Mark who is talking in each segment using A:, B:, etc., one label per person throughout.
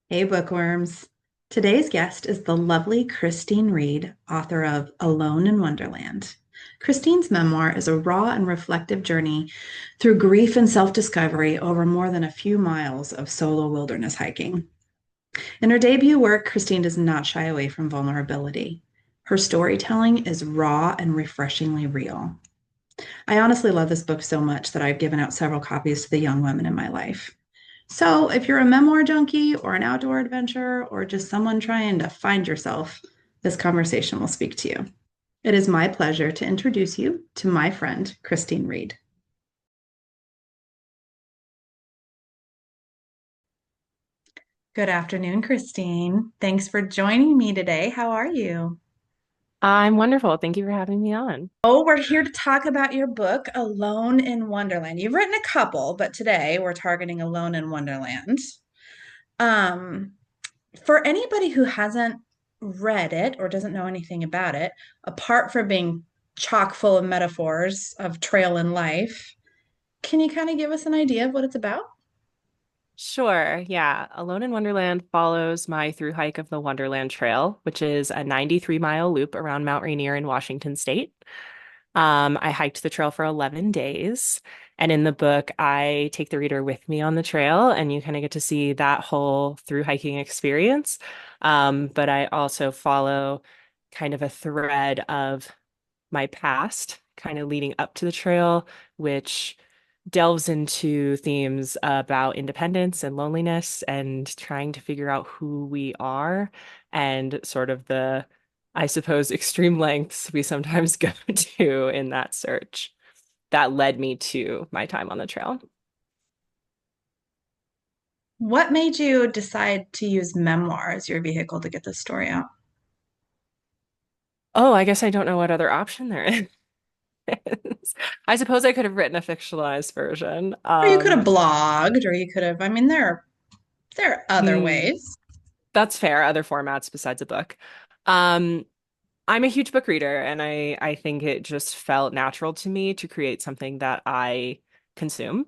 A: Hey, bookworms. Today's guest is the lovely Christine Reed, author of Alone in Wonderland. Christine's memoir is a raw and reflective journey through grief and self discovery over more than a few miles of solo wilderness hiking. In her debut work, Christine does not shy away from vulnerability. Her storytelling is raw and refreshingly real. I honestly love this book so much that I've given out several copies to the young women in my life. So, if you're a memoir junkie or an outdoor adventurer or just someone trying to find yourself, this conversation will speak to you. It is my pleasure to introduce you to my friend, Christine Reed. Good afternoon, Christine. Thanks for joining me today. How are you?
B: I'm wonderful. Thank you for having me on.
A: Oh, we're here to talk about your book, Alone in Wonderland. You've written a couple, but today we're targeting Alone in Wonderland. Um, for anybody who hasn't read it or doesn't know anything about it, apart from being chock full of metaphors of trail and life, can you kind of give us an idea of what it's about?
B: Sure. Yeah. Alone in Wonderland follows my through hike of the Wonderland Trail, which is a 93-mile loop around Mount Rainier in Washington State. I hiked the trail for 11 days. And in the book, I take the reader with me on the trail, and you kind of get to see that whole through hiking experience. But I also follow kind of a thread of my past, kind of leading up to the trail, which delves into themes about independence and loneliness and trying to figure out who we are and sort of the, I suppose, extreme lengths we sometimes go to in that search. That led me to my time on the trail.
A: What made you decide to use memoir as your vehicle to get this story out?
B: Oh, I guess I don't know what other option there is. I suppose I could have written a fictionalized version.
A: Or you could have blogged, or you could have, I mean, there are other
B: Hmm,
A: ways.
B: that's fair. Other formats besides a book. Um, I'm a huge book reader, and I think it just felt natural to me to create something that I consume.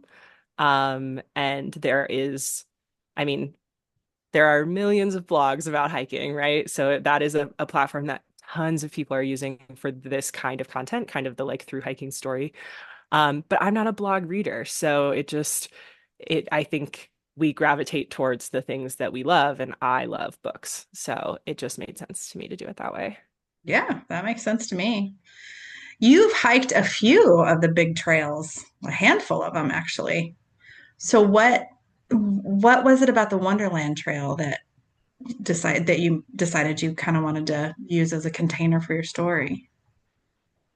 B: And I mean, there are millions of blogs about hiking, right? So that is a platform that tons of people are using for this kind of content, kind of the like through hiking story. But I'm not a blog reader, so I think we gravitate towards the things that we love, and I love books. So it just made sense to me to do it that way.
A: Yeah, that makes sense to me. You've hiked a few of the big trails, a handful of them actually. So what was it about the Wonderland Trail that you decided you kind of wanted to use as a container for your story?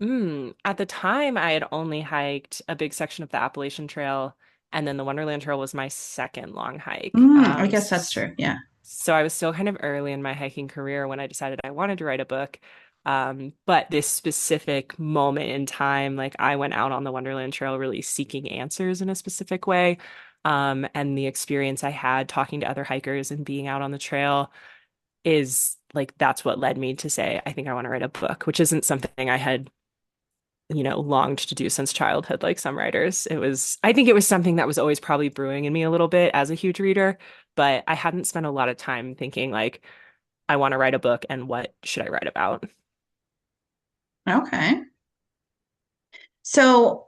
B: At the time, I had only hiked a big section of the Appalachian Trail, and then the Wonderland Trail was my second long hike.
A: I guess that's true. Yeah.
B: So I was still kind of early in my hiking career when I decided I wanted to write a book. But this specific moment in time, like I went out on the Wonderland Trail really seeking answers in a specific way. And the experience I had talking to other hikers and being out on the trail is like that's what led me to say, I think I want to write a book, which isn't something I had longed to do since childhood, like some writers. I think it was something that was always probably brewing in me a little bit as a huge reader, but I hadn't spent a lot of time thinking like, I want to write a book and what should I write about?
A: Okay. So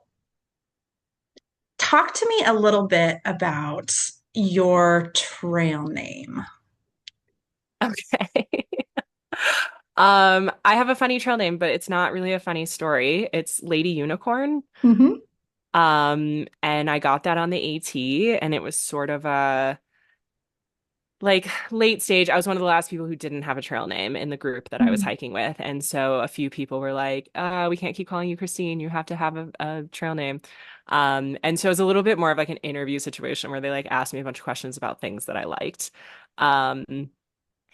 A: talk to me a little bit about your trail name.
B: Okay. I have a funny trail name, but it's not really a funny story. It's Lady Unicorn.
A: Hmm.
B: And I got that on the AT, and it was sort of a like late stage. I was one of the last people who didn't have a trail name in the group that I was hiking with. And so a few people were like, we can't keep calling you Christine. You have to have a trail name. And so it was a little bit more of like an interview situation where they like asked me a bunch of questions about things that I liked. Um,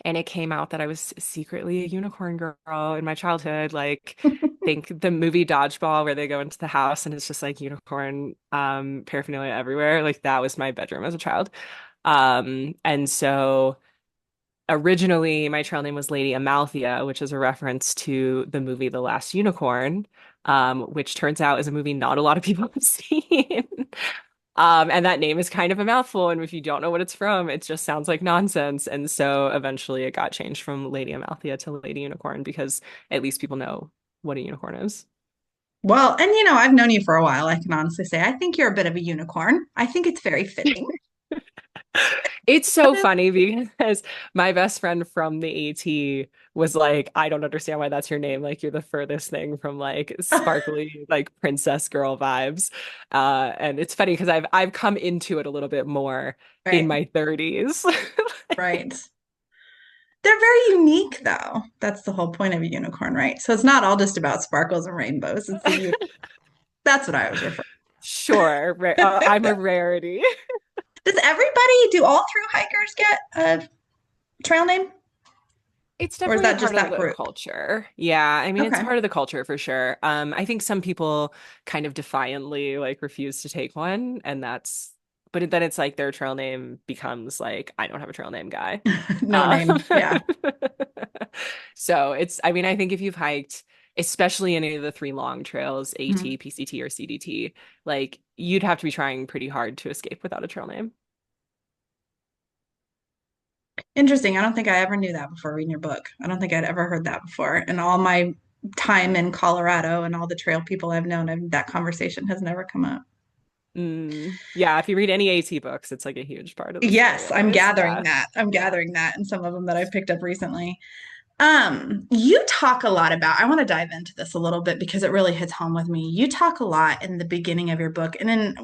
B: and it came out that I was secretly a unicorn girl in my childhood. Like, think the movie Dodgeball where they go into the house and it's just like unicorn paraphernalia everywhere. Like that was my bedroom as a child. And so originally my trail name was Lady Amalthea, which is a reference to the movie The Last Unicorn, which turns out is a movie not a lot of people have seen. And that name is kind of a mouthful. And if you don't know what it's from, it just sounds like nonsense. And so eventually it got changed from Lady Amalthea to Lady Unicorn because at least people know what a unicorn is.
A: Well, and I've known you for a while. I can honestly say I think you're a bit of a unicorn. I think it's very fitting.
B: It's so funny because my best friend from the AT was like, I don't understand why that's your name. Like you're the furthest thing from like sparkly, like princess girl vibes. And it's funny because I've come into it a little bit more in
A: Right,
B: my 30s.
A: right. They're very unique, though. That's the whole point of a unicorn, right? So it's not all just about sparkles and rainbows. It's that's what I was referring.
B: Sure, I'm a rarity.
A: Does everybody, do all through hikers get a trail name,
B: It's
A: or is
B: definitely a
A: that just
B: part of
A: that
B: the
A: group?
B: culture. Yeah, I mean, it's
A: Okay.
B: part of the culture for sure. I think some people kind of defiantly like refuse to take one, and but then it's like their trail name becomes like, I don't have a trail name guy.
A: No
B: Uh,
A: name. Yeah.
B: so I mean, I think if you've hiked, especially any of the three long trails, AT,
A: Mhm.
B: PCT, or CDT, like you'd have to be trying pretty hard to escape without a trail name.
A: Interesting. I don't think I ever knew that before reading your book. I don't think I'd ever heard that before. And all my time in Colorado and all the trail people I've known, that conversation has never come up.
B: Yeah, if you read any AT books, it's like a huge part of the story
A: Yes, I'm
B: always.
A: gathering
B: Yeah.
A: that. I'm
B: Yeah.
A: gathering that in some of them that I've picked up recently. You talk a lot about, I want to dive into this a little bit because it really hits home with me. You talk a lot in the beginning of your book, and then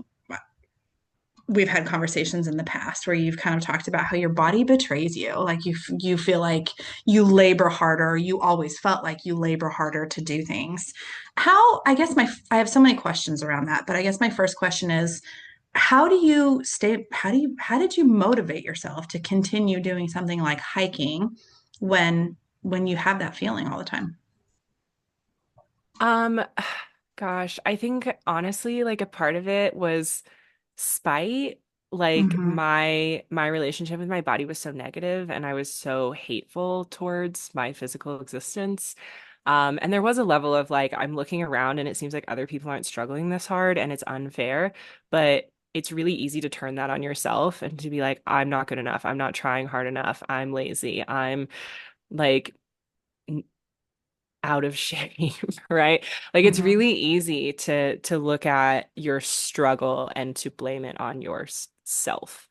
A: we've had conversations in the past where you've kind of talked about how your body betrays you. Like you feel like you labor harder. You always felt like you labor harder to do things. I guess I have so many questions around that, but I guess my first question is, how did you motivate yourself to continue doing something like hiking when you have that feeling all the time?
B: Um, gosh, I think honestly, like a part of it was spite. Like
A: Hmm.
B: my relationship with my body was so negative and I was so hateful towards my physical existence. And there was a level of like, I'm looking around and it seems like other people aren't struggling this hard and it's unfair, but it's really easy to turn that on yourself and to be like, I'm not good enough. I'm not trying hard enough. I'm lazy. I'm like out of shame, right? Like it's
A: Hmm.
B: really easy to look at your struggle and to blame it on yourself.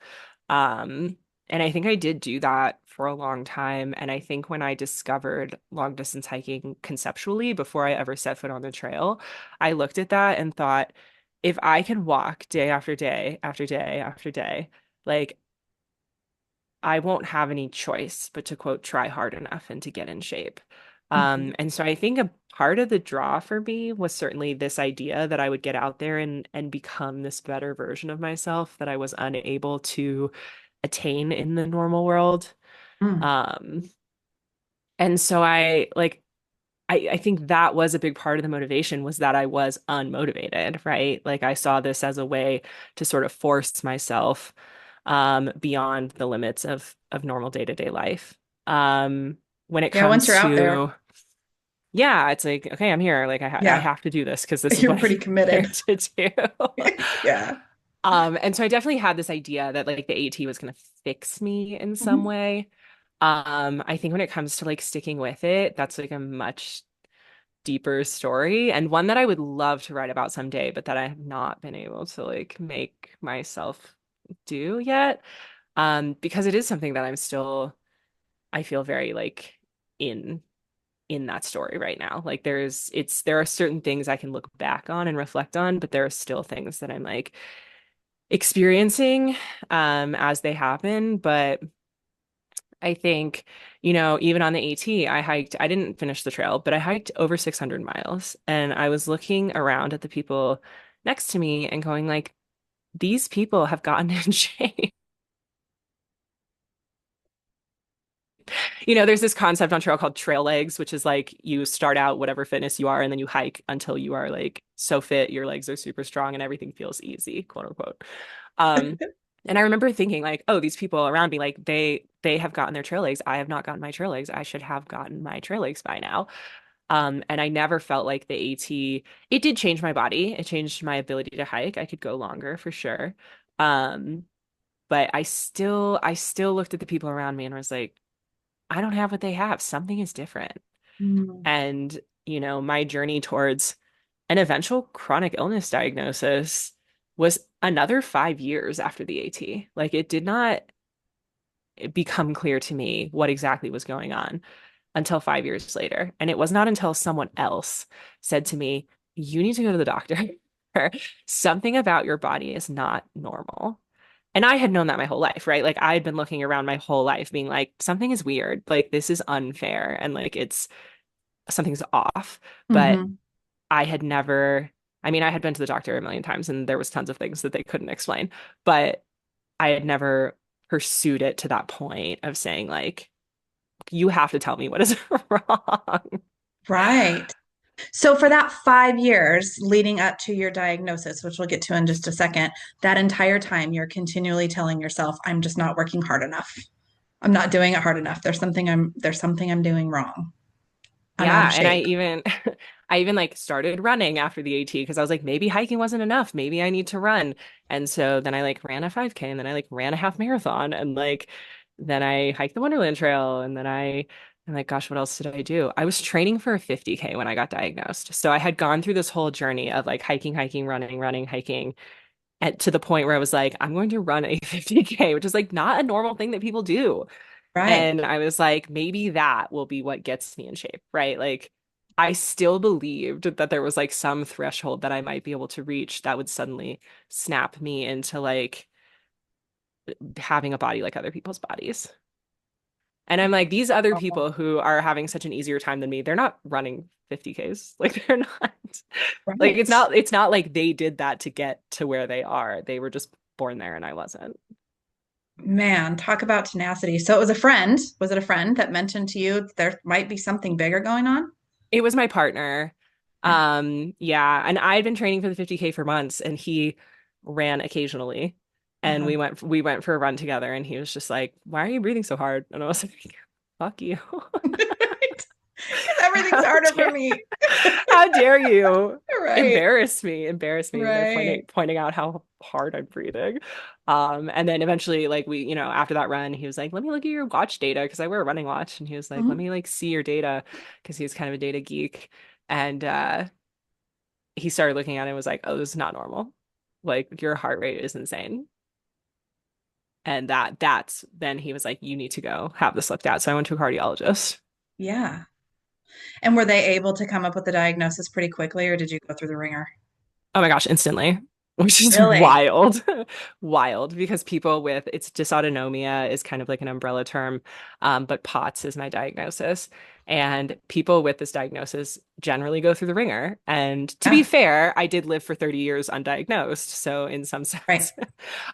B: And I think I did do that for a long time. And I think when I discovered long distance hiking conceptually before I ever set foot on the trail, I looked at that and thought, if I can walk day after day after day after day, like I won't have any choice but to quote, try hard enough and to get in shape.
A: Hmm.
B: And so I think a part of the draw for me was certainly this idea that I would get out there and become this better version of myself that I was unable to attain in the normal world.
A: Mm.
B: Um, and so I think that was a big part of the motivation was that I was unmotivated, right? Like I saw this as a way to sort of force myself beyond the limits of normal day-to-day life. When it
A: Yeah, once
B: comes
A: you're out there,
B: to yeah, it's like okay, I'm here. Like I
A: yeah,
B: have to do this because this is
A: you're
B: what I
A: pretty
B: came here
A: committed.
B: to do.
A: Yeah.
B: And so I definitely had this idea that like the AT was going to fix me in some
A: Mhm.
B: way. I think when it comes to like sticking with it, that's like a much deeper story and one that I would love to write about someday, but that I have not been able to like make myself do yet. Because it is something that I feel very like in in that story right now. Like there are certain things I can look back on and reflect on, but there are still things that I'm like experiencing as they happen. But I think, even on the AT, I didn't finish the trail, but I hiked over 600 miles. And I was looking around at the people next to me and going like, these people have gotten in shape. There's this concept on trail called trail legs, which is like you start out whatever fitness you are, and then you hike until you are like so fit, your legs are super strong and everything feels easy, quote unquote. Um, and I remember thinking like, oh, these people around me, like they have gotten their trail legs. I have not gotten my trail legs. I should have gotten my trail legs by now. And I never felt like the AT, it did change my body. It changed my ability to hike. I could go longer for sure. Um, but I still looked at the people around me and was like, I don't have what they have. Something is different.
A: Mm.
B: And, my journey towards an eventual chronic illness diagnosis was another 5 years after the AT. Like it did not become clear to me what exactly was going on until 5 years later. And it was not until someone else said to me, you need to go to the doctor. Something about your body is not normal. And I had known that my whole life, right? Like I had been looking around my whole life being like, something is weird. Like this is unfair. And like something's off. But
A: Hmm.
B: I had never, I mean, I had been to the doctor a million times and there was tons of things that they couldn't explain, but I had never pursued it to that point of saying like, you have to tell me what is wrong.
A: Right. So for that 5 years leading up to your diagnosis, which we'll get to in just a second, that entire time you're continually telling yourself, I'm just not working hard enough. I'm not doing it hard enough. There's something I'm doing wrong. I'm out of
B: Yeah, and I
A: shape.
B: even I even like started running after the AT because I was like maybe hiking wasn't enough, maybe I need to run. And so then I like ran a 5K and then I like ran a half marathon and like then I hiked the Wonderland Trail and then I'm like gosh, what else did I do? I was training for a 50K when I got diagnosed. So I had gone through this whole journey of like hiking, hiking, running, running, hiking and to the point where I was like I'm going to run a 50K, which is like not a normal thing that people do.
A: Right.
B: And I was like, maybe that will be what gets me in shape, right? Like, I still believed that there was like some threshold that I might be able to reach that would suddenly snap me into like having a body like other people's bodies. And I'm like, these other
A: Oh,
B: people who are having such an easier time than me, they're not running 50Ks. Like they're not like
A: right.
B: it's not like they did that to get to where they are. They were just born there and I wasn't.
A: Man, talk about tenacity. So it was a friend. Was it a friend that mentioned to you there might be something bigger going on?
B: It was my partner.
A: Yeah.
B: Yeah, and I'd been training for the 50K for months and he ran occasionally. And
A: Uh-huh.
B: we went for a run together and he was just like, "Why are you breathing so hard?" And I was like, "Fuck you."
A: Right. Because everything's
B: How
A: harder for
B: dare
A: me.
B: how dare you
A: Right.
B: embarrass me by
A: Right.
B: pointing out how hard I'm breathing. And then eventually like after that run he was like, let me look at your watch data because I wear a running watch and he was like, let
A: Mhm.
B: me like see your data because he's kind of a data geek. And he started looking at it and was like, oh, this is not normal. Like your heart rate is insane. And that's then he was like, you need to go have this looked at. So I went to a cardiologist.
A: Yeah. And were they able to come up with the diagnosis pretty quickly, or did you go through the ringer?
B: Oh my gosh, instantly. Which is
A: Really?
B: wild. Wild because people with it's dysautonomia is kind of like an umbrella term, but POTS is my diagnosis. And people with this diagnosis generally go through the ringer. And to be
A: Yeah.
B: fair, I did live for 30 years undiagnosed. So in some
A: Right.
B: sense,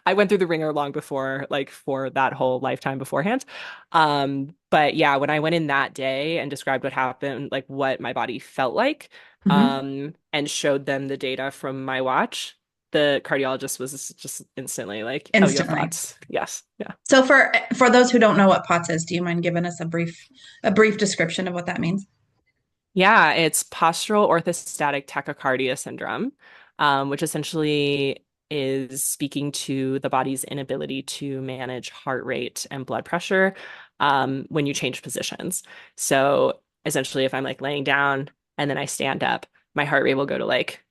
B: I went through the ringer long before, like for that whole lifetime beforehand. But yeah, when I went in that day and described what happened, like what my body felt like,
A: Hmm.
B: and showed them the data from my watch, the cardiologist was just instantly like, "Oh, you have
A: Instantly.
B: POTS." Yes, yeah.
A: So for those who don't know what POTS is, do you mind giving us a brief description of what that means?
B: Yeah, it's postural orthostatic tachycardia syndrome, which essentially is speaking to the body's inability to manage heart rate and blood pressure when you change positions. So essentially, if I'm like laying down and then I stand up, my heart rate will go to like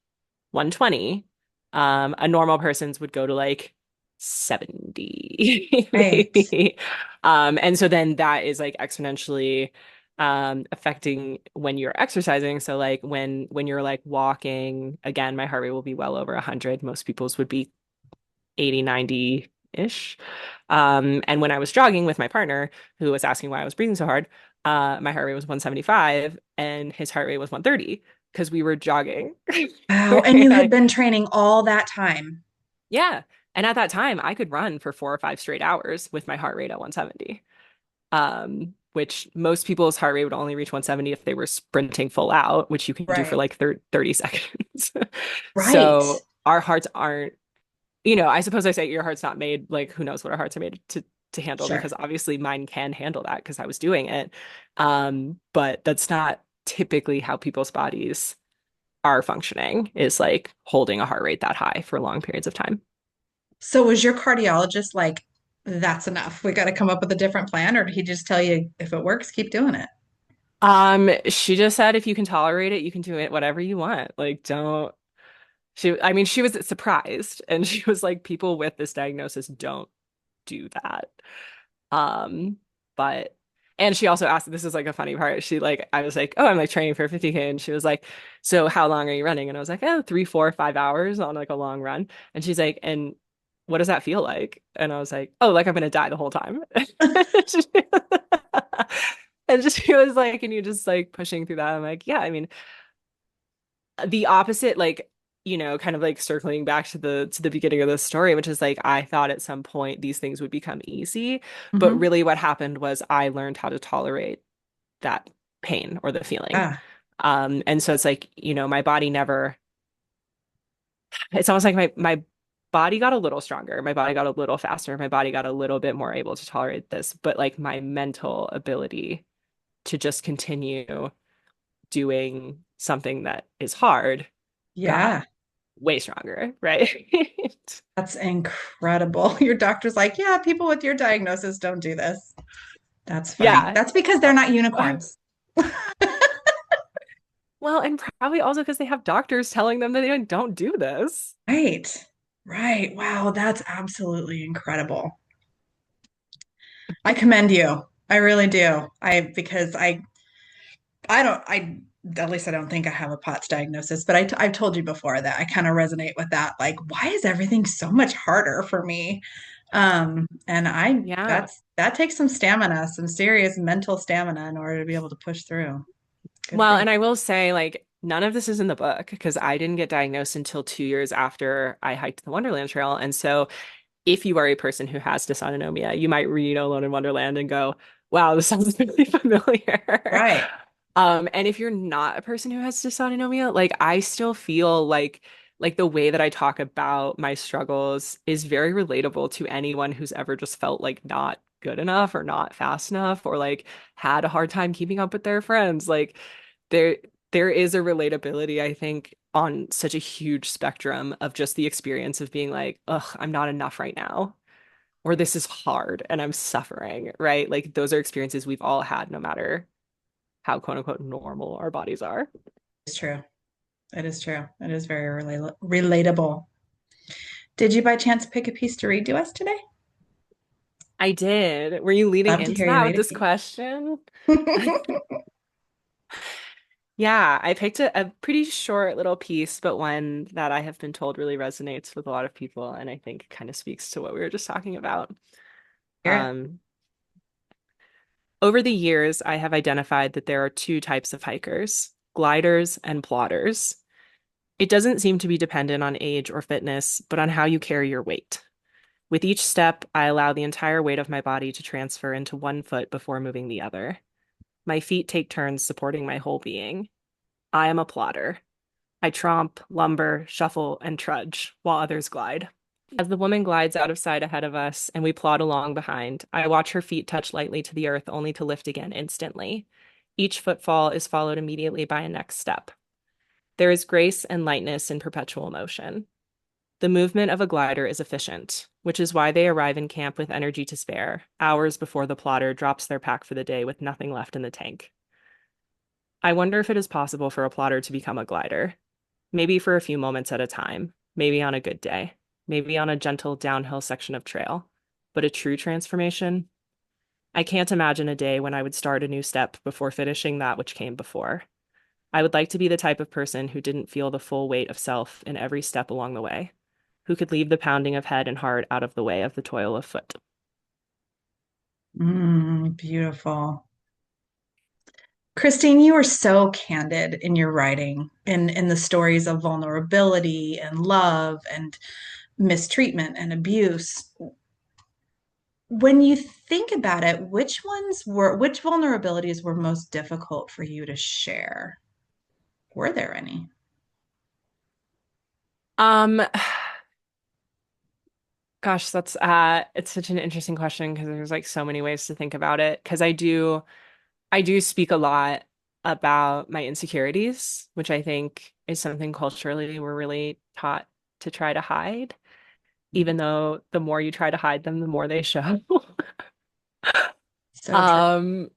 B: 120. A normal person's would go to like 70,
A: Right.
B: maybe. And so then that is like exponentially affecting when you're exercising. So like when you're like walking, again, my heart rate will be well over 100. Most people's would be 80, 90-ish. And when I was jogging with my partner, who was asking why I was breathing so hard, my heart rate was 175 and his heart rate was 130 because we were jogging.
A: Wow. And you
B: And
A: had been training all that time.
B: yeah. And at that time, I could run for 4 or 5 straight hours with my heart rate at 170. Which most people's heart rate would only reach 170 if they were sprinting full out, which you can do for
A: Right.
B: like 30 seconds.
A: Right.
B: So our hearts aren't, I suppose I say your heart's not made, like who knows what our hearts are made to handle
A: Sure.
B: because obviously mine can handle that because I was doing it. But that's not typically how people's bodies are functioning is like holding a heart rate that high for long periods of time.
A: So was your cardiologist like, that's enough? We got to come up with a different plan, or did he just tell you if it works, keep doing it?
B: She just said if you can tolerate it, you can do it whatever you want. Like, don't I mean, she was surprised and she was like, people with this diagnosis don't do that. Um, but and she also asked, this is like a funny part. She like, I was like, oh, I'm like training for 50K. And she was like, so how long are you running? And I was like, oh, 3, 4, 5 hours on like a long run. And she's like, and what does that feel like? And I was like, oh, like I'm gonna die the whole time. And she was like, and you just like pushing through that. I'm like, yeah, I mean, the opposite, like, kind of like circling back to the beginning of the story, which is like I thought at some point these things would become easy, but
A: Hmm.
B: really what happened was I learned how to tolerate that pain or the feeling.
A: Ah,
B: And so it's like, my body never, it's almost like my body got a little stronger, my body got a little faster, my body got a little bit more able to tolerate this, but like my mental ability to just continue doing something that is hard got
A: yeah,
B: way stronger, right?
A: that's incredible. Your doctor's like, yeah, people with your diagnosis don't do this. That's funny.
B: Yeah.
A: That's because they're
B: Uh,
A: not
B: uh,
A: unicorns.
B: well, and probably also because they have doctors telling them that they don't do this.
A: Right. Right. Wow, that's absolutely incredible. I commend you. I really do. Because I don't, at least I don't think I have a POTS diagnosis, but I've told you before that I kind of resonate with that. Like, why is everything so much harder for me? And
B: Yeah.
A: that takes some stamina, some serious mental stamina in order to be able to push through. Good for
B: Well,
A: you.
B: and I will say, like, none of this is in the book because I didn't get diagnosed until 2 years after I hiked the Wonderland Trail. And so, if you are a person who has dysautonomia, you might read Alone in Wonderland and go, wow, this sounds really familiar.
A: Right.
B: And if you're not a person who has dysautonomia, like I still feel like the way that I talk about my struggles is very relatable to anyone who's ever just felt like not good enough or not fast enough or like had a hard time keeping up with their friends. Like there there is a relatability, I think, on such a huge spectrum of just the experience of being like, ugh, I'm not enough right now. Or this is hard and I'm suffering, right? Like those are experiences we've all had, no matter how quote unquote normal our bodies are.
A: It's true. It is true. It is very relatable. Did you by chance pick a piece to read to us today?
B: I did. Were you leading
A: Love to
B: into
A: hear you
B: that with
A: read a
B: this
A: piece.
B: question? Yeah, I picked a pretty short little piece, but one that I have been told really resonates with a lot of people, and I think kind of speaks to what we were just talking about.
A: Hear it.
B: Um, Over the years, I have identified that there are two types of hikers, gliders and plotters. It doesn't seem to be dependent on age or fitness, but on how you carry your weight. With each step, I allow the entire weight of my body to transfer into one foot before moving the other. My feet take turns supporting my whole being. I am a plotter. I tromp, lumber, shuffle, and trudge, while others glide. As the woman glides out of sight ahead of us and we plod along behind, I watch her feet touch lightly to the earth only to lift again instantly. Each footfall is followed immediately by a next step. There is grace and lightness in perpetual motion. The movement of a glider is efficient, which is why they arrive in camp with energy to spare, hours before the plotter drops their pack for the day with nothing left in the tank. I wonder if it is possible for a plotter to become a glider, maybe for a few moments at a time, maybe on a good day, maybe on a gentle downhill section of trail. But a true transformation? I can't imagine a day when I would start a new step before finishing that which came before. I would like to be the type of person who didn't feel the full weight of self in every step along the way, who could leave the pounding of head and heart out of the way of the toil of foot.
A: Beautiful. Christine, you are so candid in your writing, in the stories of vulnerability and love and mistreatment and abuse. When you think about it, which vulnerabilities were most difficult for you to share? Were there any?
B: Um, Gosh, that's it's such an interesting question because there's like so many ways to think about it. Because I do speak a lot. about my insecurities, which I think is something culturally we're really taught to try to hide, even though the more you try to hide them, the more they show.
A: So true.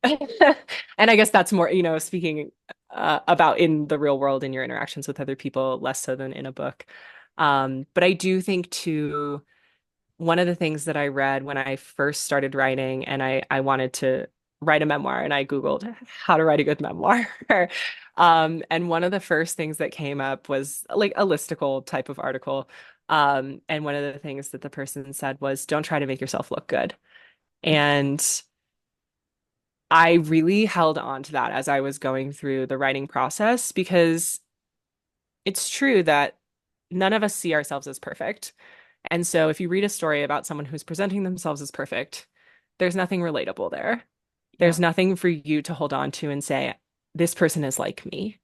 B: And I guess that's more, speaking about in the real world in your interactions with other people, less so than in a book. But I do think too, one of the things that I read when I first started writing, and I wanted to write a memoir, and I Googled how to write a good memoir. And one of the first things that came up was like a listicle type of article. And one of the things that the person said was, don't try to make yourself look good. And I really held on to that as I was going through the writing process because it's true that none of us see ourselves as perfect. And so if you read a story about someone who's presenting themselves as perfect, there's nothing relatable there. There's
A: Yeah.
B: nothing for you to hold on to and say, this person is like me.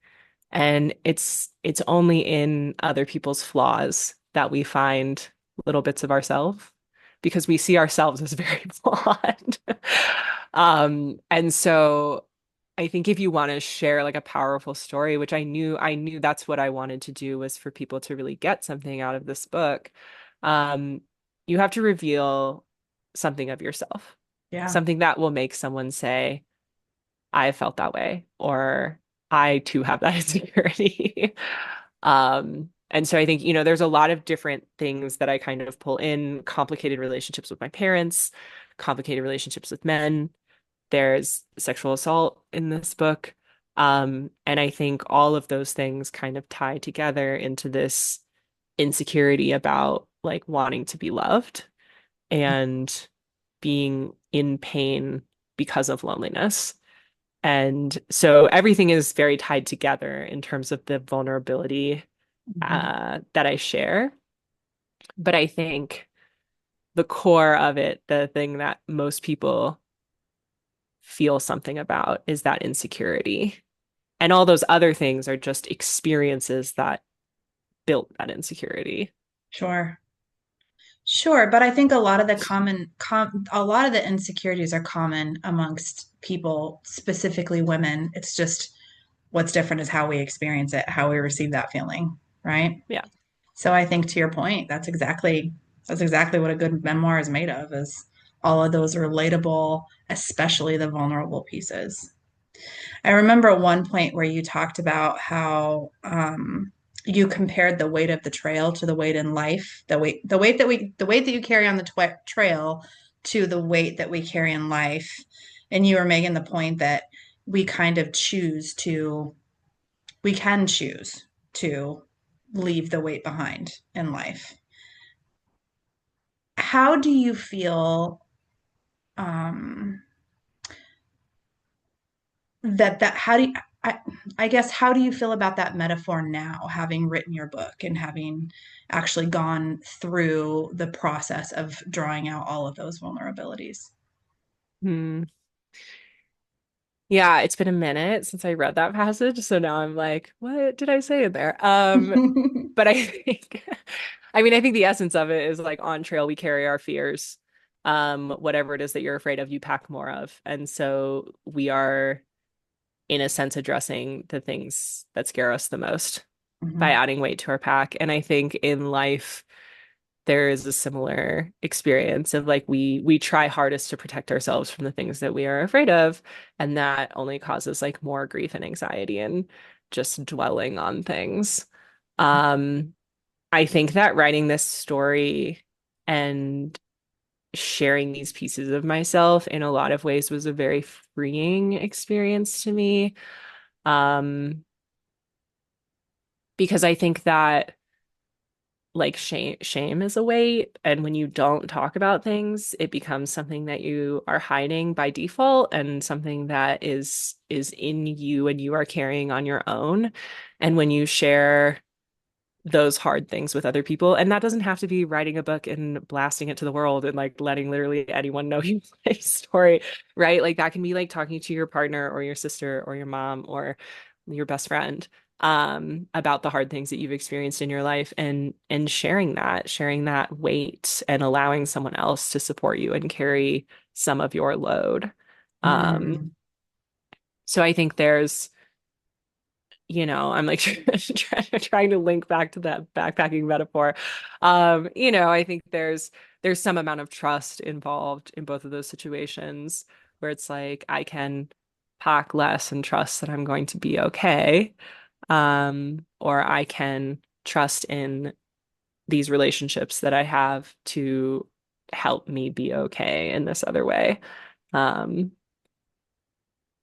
B: And it's only in other people's flaws that we find little bits of ourselves because we see ourselves as very flawed. And so I think if you want to share like a powerful story, which I knew that's what I wanted to do was for people to really get something out of this book, um, you have to reveal something of yourself,
A: Yeah.
B: something that will make someone say, I felt that way, or I too have that insecurity. And so I think, there's a lot of different things that I kind of pull in, complicated relationships with my parents, complicated relationships with men. There's sexual assault in this book. And I think all of those things kind of tie together into this insecurity about like wanting to be loved and being in pain because of loneliness. And so everything is very tied together in terms of the vulnerability
A: Mhm.
B: that I share. But I think the core of it, the thing that most people feel something about, is that insecurity. And all those other things are just experiences that built that insecurity.
A: Sure. Sure, but I think a lot of the a lot of the insecurities are common amongst people, specifically women. It's just what's different is how we experience it, how we receive that feeling, right?
B: Yeah.
A: So I think to your point, that's exactly what a good memoir is made of, is all of those relatable, especially the vulnerable pieces. I remember one point where you talked about how you compared the weight of the trail to the weight in life, the weight that you carry on the trail to the weight that we carry in life. And you were making the point that we kind of we can choose to leave the weight behind in life. How do you feel um, that how do you, I, I guess how do you feel about that metaphor now, having written your book and having actually gone through the process of drawing out all of those vulnerabilities?
B: Hmm. Yeah, it's been a minute since I read that passage, so now I'm like, what did I say in there? But I think, I think the essence of it is like on trail, we carry our fears. Whatever it is that you're afraid of, you pack more of. And so we are, in a sense, addressing the things that scare us the most by
A: Mhm.
B: adding weight to our pack. And I think in life, there is a similar experience of like we try hardest to protect ourselves from the things that we are afraid of, and that only causes like more grief and anxiety and just dwelling on things. Um, I think that writing this story and sharing these pieces of myself in a lot of ways was a very freeing experience to me. Um, because I think that like shame is a weight, and when you don't talk about things it becomes something that you are hiding by default and something that is in you and you are carrying on your own. And when you share those hard things with other people, and that doesn't have to be writing a book and blasting it to the world and like letting literally anyone know your life story, right? Like that can be like talking to your partner or your sister or your mom or your best friend about the hard things that you've experienced in your life, and sharing that weight and allowing someone else to support you and carry some of your load. um
A: Mm.
B: so I think there's I'm like trying to link back to that backpacking metaphor. I think there's some amount of trust involved in both of those situations where it's like I can pack less and trust that I'm going to be okay. Or I can trust in these relationships that I have to help me be okay in this other way. Um,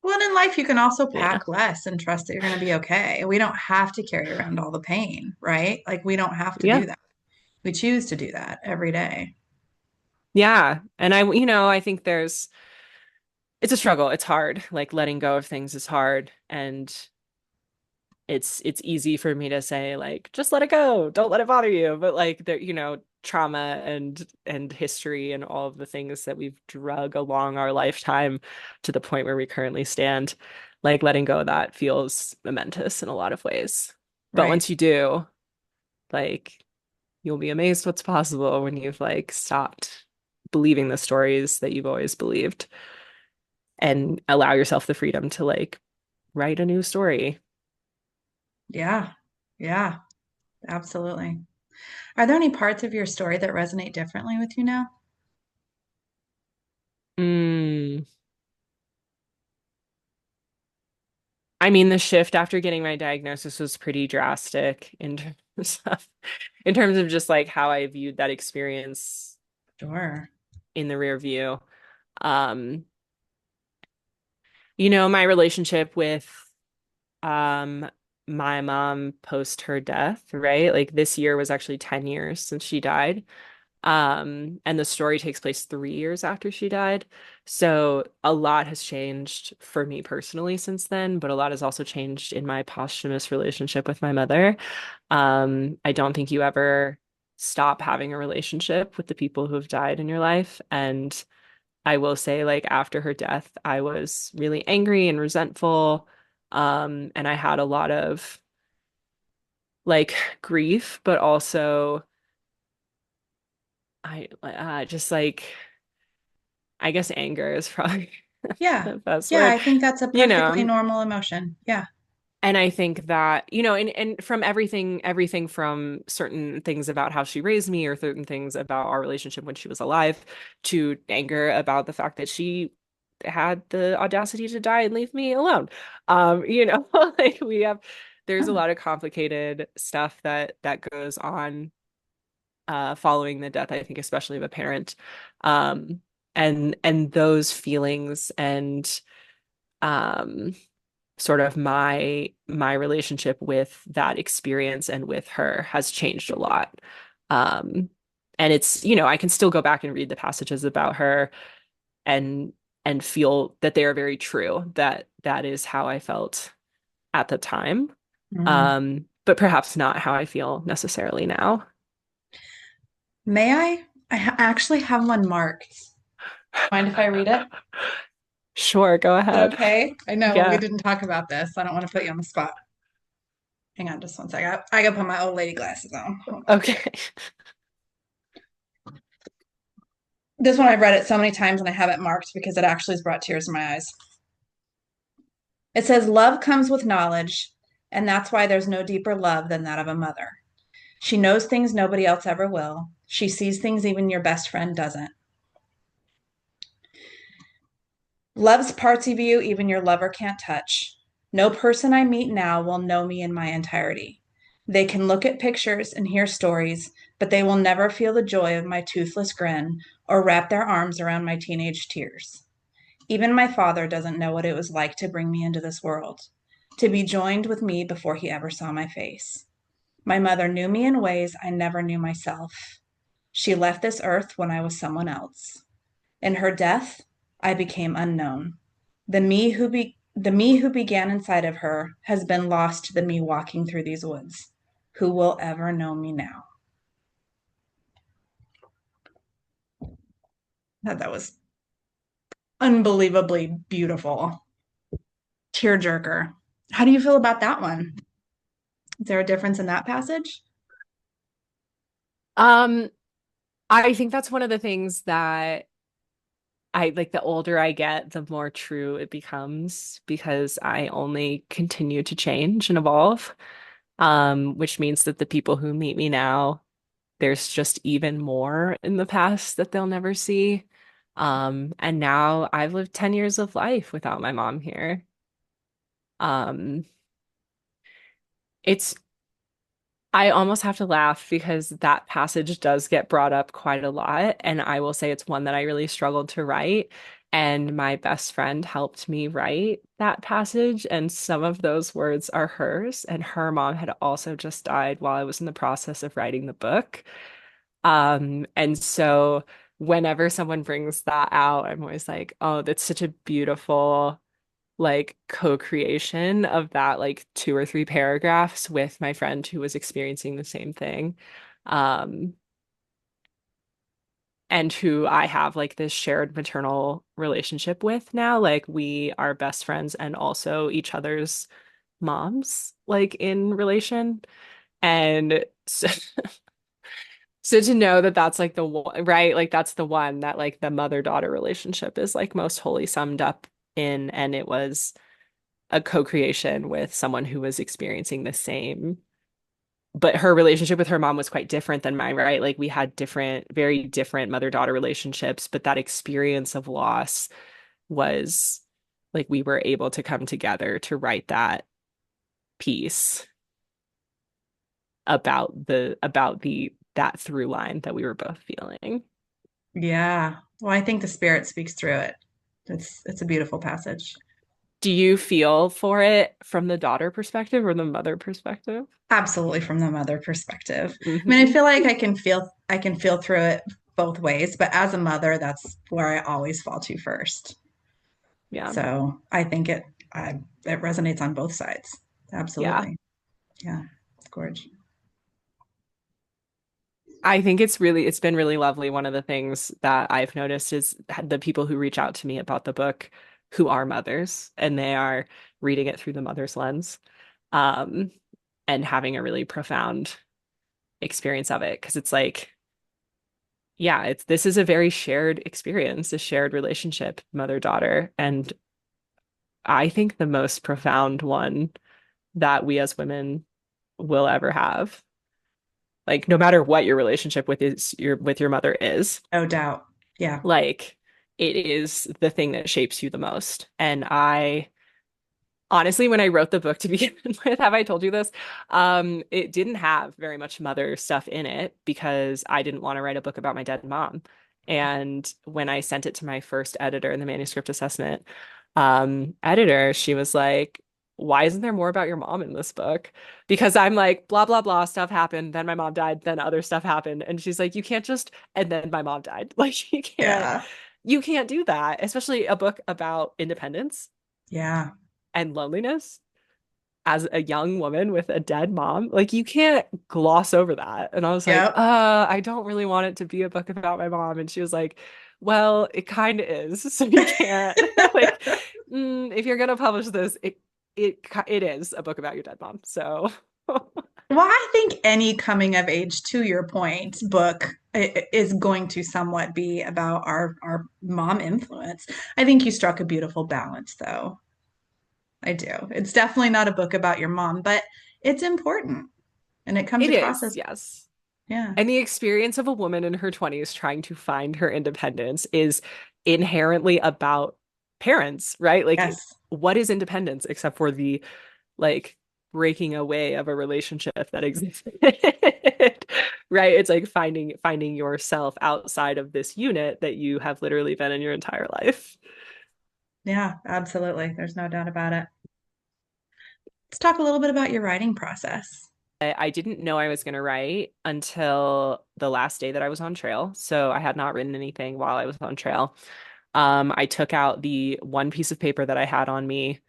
A: Well, and in life, you can also
B: yeah.
A: pack less and trust that you're going to be okay. We don't have to carry around all the pain, right? Like, we don't have to
B: Yeah.
A: do that. We choose to do that every day.
B: Yeah. And I think it's a struggle. It's hard. Like letting go of things is hard. And it's easy for me to say like just let it go, don't let it bother you, but like there trauma and history and all of the things that we've drug along our lifetime to the point where we currently stand, like letting go of that feels momentous in a lot of ways. But
A: Right.
B: once you do, like you'll be amazed what's possible when you've like stopped believing the stories that you've always believed and allow yourself the freedom to like write a new story.
A: Yeah. Yeah. Absolutely. Are there any parts of your story that resonate differently with you now?
B: Mm. I mean, the shift after getting my diagnosis was pretty drastic in terms of just like how I viewed that experience
A: Sure.
B: in the rear view. Um, my relationship with um my mom post her death, right? Like this year was actually 10 years since she died. And the story takes place 3 years after she died. So a lot has changed for me personally since then, but a lot has also changed in my posthumous relationship with my mother. I don't think you ever stop having a relationship with the people who have died in your life. And I will say, like, after her death, I was really angry and resentful. And I had a lot of like grief, but also just like I guess anger is probably
A: Yeah.
B: the best
A: Yeah. I
B: word,
A: think that's a
B: you know.
A: perfectly normal emotion. Yeah.
B: And I think that, and from everything from certain things about how she raised me or certain things about our relationship when she was alive to anger about the fact that she had the audacity to die and leave me alone. Like there's a
A: Oh.
B: lot of complicated stuff that goes on following the death, I think, especially of a parent. Um, and those feelings and um sort of my relationship with that experience and with her has changed a lot. Um, and it's, I can still go back and read the passages about her and and feel that they are very true, that that is how I felt at the time.
A: Mm.
B: But perhaps not how I feel necessarily now.
A: May I? Actually have one marked. Mind if I read it?
B: Sure, go
A: Is it
B: ahead.
A: okay? I know we
B: Yeah.
A: didn't talk about this. I don't want to put you on the spot. Hang on just one second. I gotta put my old lady glasses on. Hold on.
B: Okay.
A: This one I've read it so many times and I have it marked because it actually has brought tears to my eyes. It says, love comes with knowledge, and that's why there's no deeper love than that of a mother. She knows things nobody else ever will. She sees things even your best friend doesn't. Loves parts of you even your lover can't touch. No person I meet now will know me in my entirety. They can look at pictures and hear stories, but they will never feel the joy of my toothless grin or wrap their arms around my teenage tears. Even my father doesn't know what it was like to bring me into this world, to be joined with me before he ever saw my face. My mother knew me in ways I never knew myself. She left this earth when I was someone else. In her death, I became unknown. The me who began inside of her has been lost to the me walking through these woods. Who will ever know me now? I thought that was unbelievably beautiful. Tearjerker. How do you feel about that one? Is there a difference in that passage?
B: Um, I think that's one of the things that I like the older I get, the more true it becomes because I only continue to change and evolve. Which means that the people who meet me now, there's just even more in the past that they'll never see. And now I've lived 10 years of life without my mom here. Um, it's I almost have to laugh because that passage does get brought up quite a lot. And I will say it's one that I really struggled to write. And my best friend helped me write that passage. And some of those words are hers. And her mom had also just died while I was in the process of writing the book. And so whenever someone brings that out, I'm always like, oh, that's such a beautiful like co-creation of that like two or three paragraphs with my friend who was experiencing the same thing. Um, and who I have like this shared maternal relationship with now. Like we are best friends and also each other's moms, like in relation. And so, so to know that that's like the one, right? Like that's the one that like the mother-daughter relationship is like most wholly summed up in. And it was a co-creation with someone who was experiencing the same. But her relationship with her mom was quite different than mine, right? Like we had different, very different mother-daughter relationships, but that experience of loss was like we were able to come together to write that piece about the that through line that we were both feeling.
A: Yeah. Well, I think the spirit speaks through it. It's a beautiful passage.
B: Do you feel for it from the daughter perspective or the mother perspective?
A: Absolutely from the mother perspective. I mean, I
B: Hmm.
A: feel like I can feel through it both ways, but as a mother, that's where I always fall to first.
B: Yeah.
A: So I think it resonates on both sides.
B: Yeah.
A: Absolutely. Yeah. It's gorgeous.
B: I think it's been really lovely. One of the things that I've noticed is the people who reach out to me about the book who are mothers and they are reading it through the mother's lens, um, and having a really profound experience of it. Because it's like, yeah, this is a very shared experience, a shared relationship, mother-daughter. And I think the most profound one that we as women will ever have. Like no matter what your relationship with your mother is,
A: No doubt. Yeah.
B: like it is the thing that shapes you the most. And I honestly, when I wrote the book to begin with, have I told you this? It didn't have very much mother stuff in it because I didn't want to write a book about my dead mom. And when I sent it to my first editor in the manuscript assessment, editor, she was like, why isn't there more about your mom in this book? Because I'm like, blah, blah, blah, stuff happened. Then my mom died. Then other stuff happened. And she's like, you can't just, and then my mom died. Like,
A: Yeah.
B: you can't do that, especially a book about independence
A: Yeah.
B: and loneliness as a young woman with a dead mom. Like you can't gloss over that. And I was like,
A: Yep.
B: I don't really want it to be a book about my mom. And she was like, well, it kind of is. So you can't like, if you're gonna publish this, it is a book about your dead mom. So
A: Well, I think any coming of age, to your point, book is going to somewhat be about our mom influence. I think you struck a beautiful balance, though. I do. It's definitely not a book about your mom, but it's important and it comes
B: it
A: across
B: is,
A: as,
B: yes.
A: yeah.
B: And the experience of a woman in her 20s trying to find her independence is inherently about parents, right? Like,
A: Yes.
B: what is independence except for the like breaking away of a relationship that existed? Right? It's like finding yourself outside of this unit that you have literally been in your entire life.
A: Yeah, absolutely. There's no doubt about it. Let's talk a little bit about your writing process.
B: I didn't know I was going to write until the last day that I was on trail. So I had not written anything while I was on trail. I took out the one piece of paper that I had on me,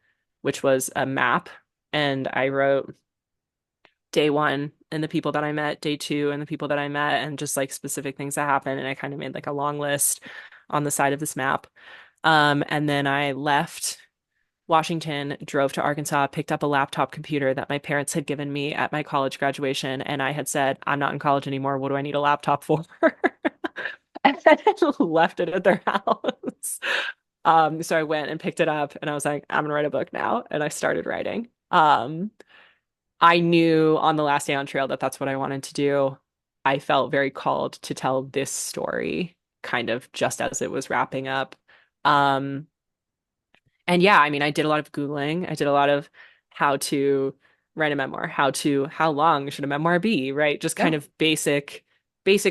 B: which was a map, and I wrote day one and the people that I met, day two and the people that I met, and just like specific things that happened. And I kind of made like a long list on the side of this map. And then I left Washington, drove to Arkansas, picked up a laptop computer that my parents had given me at my college graduation, and I had said, I'm not in college anymore. What do I need a laptop for? and left it at their house. So I went and picked it up and I was like, I'm gonna write a book now. And I started writing. I knew on the last day on trail that that's what I wanted to do. I felt very called to tell this story kind of just as it was wrapping up. Um, and yeah, I mean, I did a lot of Googling. I did a lot of how to write a memoir, how long should a memoir be, right? Just kind
A: Yep.
B: of basic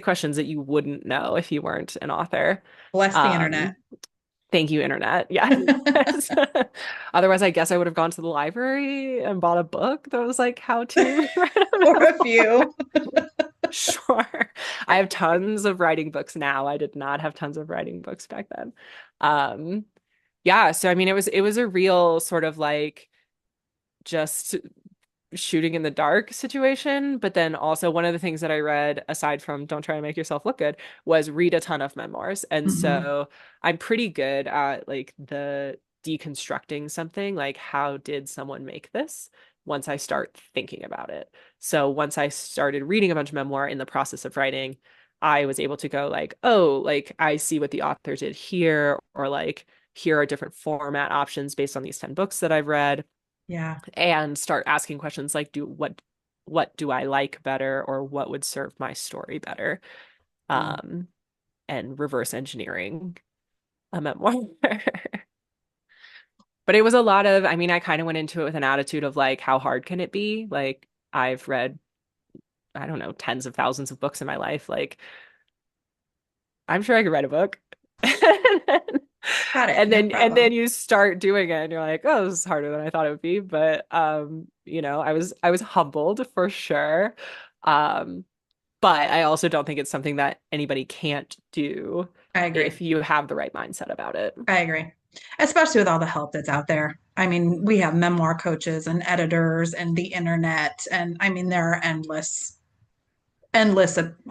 B: questions that you wouldn't know if you weren't an author.
A: Bless the internet.
B: Um, Thank you, internet. Yeah. Otherwise, I guess I would have gone to the library and bought a book that was like how to write a
A: Or a
B: memoir.
A: few.
B: Sure. I have tons of writing books now. I did not have tons of writing books back then. Um, yeah, so I mean it was a real sort of like just shooting in the dark situation. But then also one of the things that I read, aside from Don't Try to Make Yourself Look Good, was read a ton of memoirs. And
A: Hmm.
B: so I'm pretty good at like the deconstructing something, like how did someone make this once I start thinking about it. So once I started reading a bunch of memoir in the process of writing, I was able to go like, oh, like I see what the author did here, or like here are different format options based on these 10 books that I've read
A: Yeah.
B: and start asking questions like do what do I like better or what would serve my story better
A: Mm.
B: um and reverse engineering a memoir. But it was a lot of, I mean, I kind of went into it with an attitude of like how hard can it be? Like I've read, I don't know, tens of thousands of books in my life. Like I'm sure I could write a book.
A: Got it.
B: And
A: No
B: then
A: problem.
B: you start doing it and you're like, oh, this is harder than I thought it would be. But I was humbled for sure. Um, but I also don't think it's something that anybody can't do
A: I agree.
B: if you have the right mindset about it.
A: I agree. Especially with all the help that's out there. I mean, we have memoir coaches and editors and the internet. And I mean, there are endless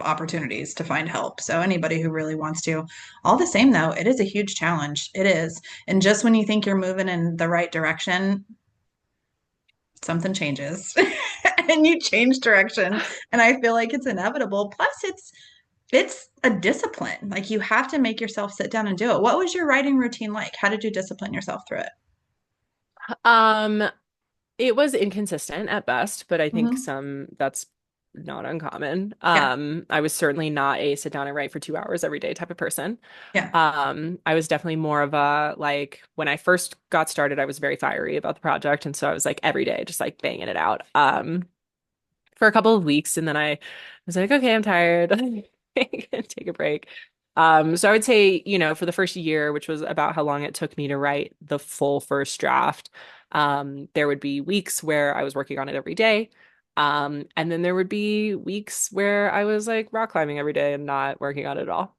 A: opportunities to find help. So anybody who really wants to. All the same, though, it is a huge challenge. It is. And just when you think you're moving in the right direction, something changes and you change direction. And I feel like it's inevitable. Plus, it's a discipline. Like you have to make yourself sit down and do it. What was your writing routine like? How did you discipline yourself through it?
B: Um, it was inconsistent at best, but I think
A: Hmm.
B: some that's not uncommon.
A: Yeah.
B: I was certainly not a sit down and write for 2 hours every day type of person.
A: Yeah.
B: I was definitely more of a like when I first got started, I was very fiery about the project, and so I was like every day just like banging it out. For a couple of weeks, and then I was like, okay, I'm tired. Take a break. So I would say, for the first year, which was about how long it took me to write the full first draft, there would be weeks where I was working on it every day. And then there would be weeks where I was like rock climbing every day and not working on it at all.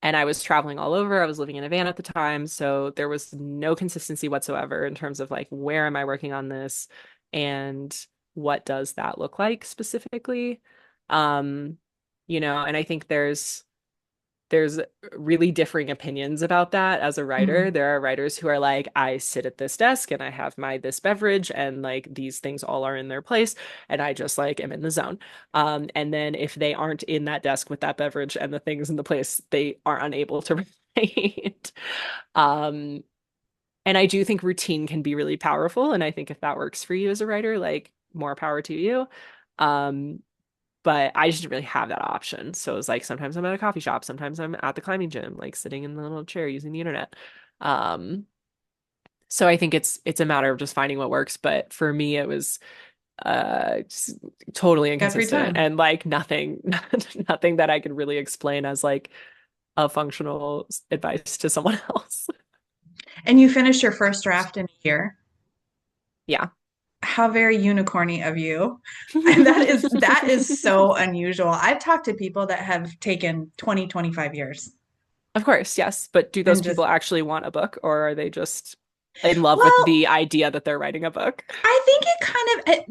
B: And I was traveling all over. I was living in a van at the time, so there was no consistency whatsoever in terms of like where am I working on this and what does that look like specifically. Um, and I think there's really differing opinions about that as a writer.
A: Mhm.
B: There are writers who are like, I sit at this desk and I have my this beverage and like these things all are in their place and I just like am in the zone. And then if they aren't in that desk with that beverage and the things in the place, they are unable to write. Um, and I do think routine can be really powerful. And I think if that works for you as a writer, like more power to you. Um, but I just didn't really have that option. So it was like sometimes I'm at a coffee shop, sometimes I'm at the climbing gym, like sitting in the little chair using the internet. Um, so I think it's a matter of just finding what works. But for me, it was just totally
A: Every
B: inconsistent
A: time.
B: and like nothing, nothing that I could really explain as like a functional advice to someone else.
A: And you finished your first draft in a year.
B: Yeah.
A: How very unicorny of you. And that is so unusual. I've talked to people that have taken 20, 25 years
B: Of course, yes. But do those
A: and just
B: people actually want a book or are they just in love with
A: well,
B: the idea that they're writing a book?
A: I think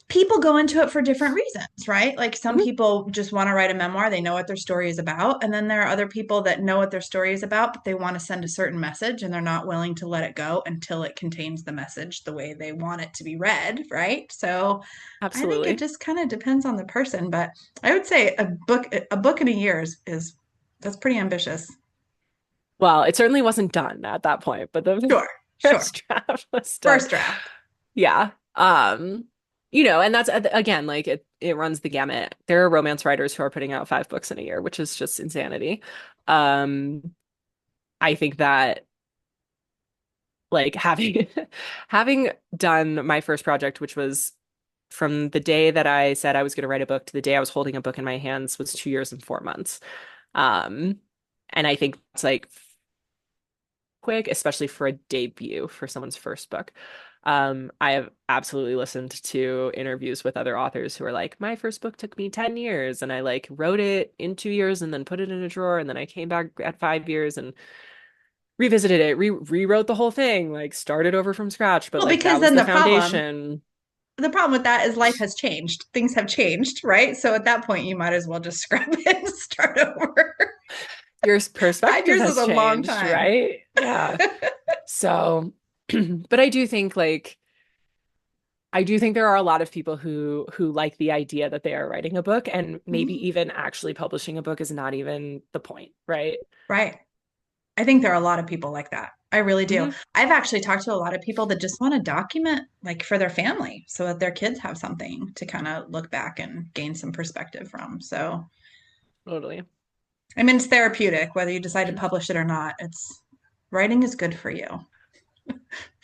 A: people go into it for different reasons, right? Like some
B: Mhm.
A: people just want to write a memoir, they know what their story is about. And then there are other people that know what their story is about, but they want to send a certain message and they're not willing to let it go until it contains the message the way they want it to be read, right? So I think it
B: Absolutely.
A: just kind of depends on the person, but I would say a book in a year is That's pretty ambitious.
B: Well, it certainly wasn't done at that point, but the
A: Sure, sure.
B: first draft was done.
A: First draft.
B: Yeah. And that's again, like it runs the gamut. There are romance writers who are putting out 5 books in a year, which is just insanity. Um, I think that like having having done my first project, which was from the day that I said I was going to write a book to the day I was holding a book in my hands was 2 years and 4 months. Um, and I think it's like quick, especially for a debut for someone's first book. I have absolutely listened to interviews with other authors who are like, my first book took me 10 years and I like wrote it in 2 years and then put it in a drawer and then I came back at 5 years and revisited it, rewrote the whole thing, like started over from scratch, but
A: Well,
B: like
A: because
B: that was
A: then
B: the foundation.
A: the problem with that is life has changed. Things have changed, right? So at that point, you might as well just scrap it and start over.
B: Your
A: 5
B: perspective
A: years is
B: has
A: a long
B: changed,
A: time.
B: right? Yeah. So, but I do think there are a lot of people who like the idea that they are writing a book and maybe
A: Mhm.
B: even actually publishing a book is not even the point, right?
A: Right. I think there are a lot of people like that. I really do.
B: Hmm.
A: I've actually talked to a lot of people that just want to document like for their family so that their kids have something to kind of look back and gain some perspective from. So,
B: Totally.
A: I mean, it's therapeutic whether you decide to publish it or not. It's writing is good for you.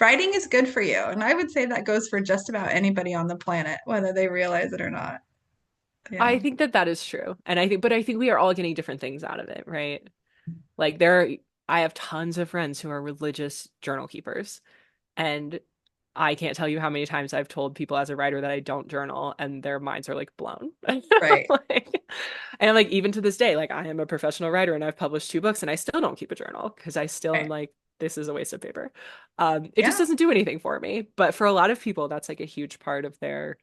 A: Writing is good for you. And I would say that goes for just about anybody on the planet, whether they realize it or not.
B: I
A: Yeah.
B: think that that is true. But I think we are all getting different things out of it, right? Like I have tons of friends who are religious journal keepers. And I can't tell you how many times I've told people as a writer that I don't journal and their minds are like blown.
A: Right.
B: Like, and like even to this day, like I am a professional writer and I've published 2 books and I still don't keep a journal because I still am
A: Right.
B: like, this is a waste of paper. It just
A: Yeah.
B: doesn't do anything for me. But for a lot of people, that's like a huge part of their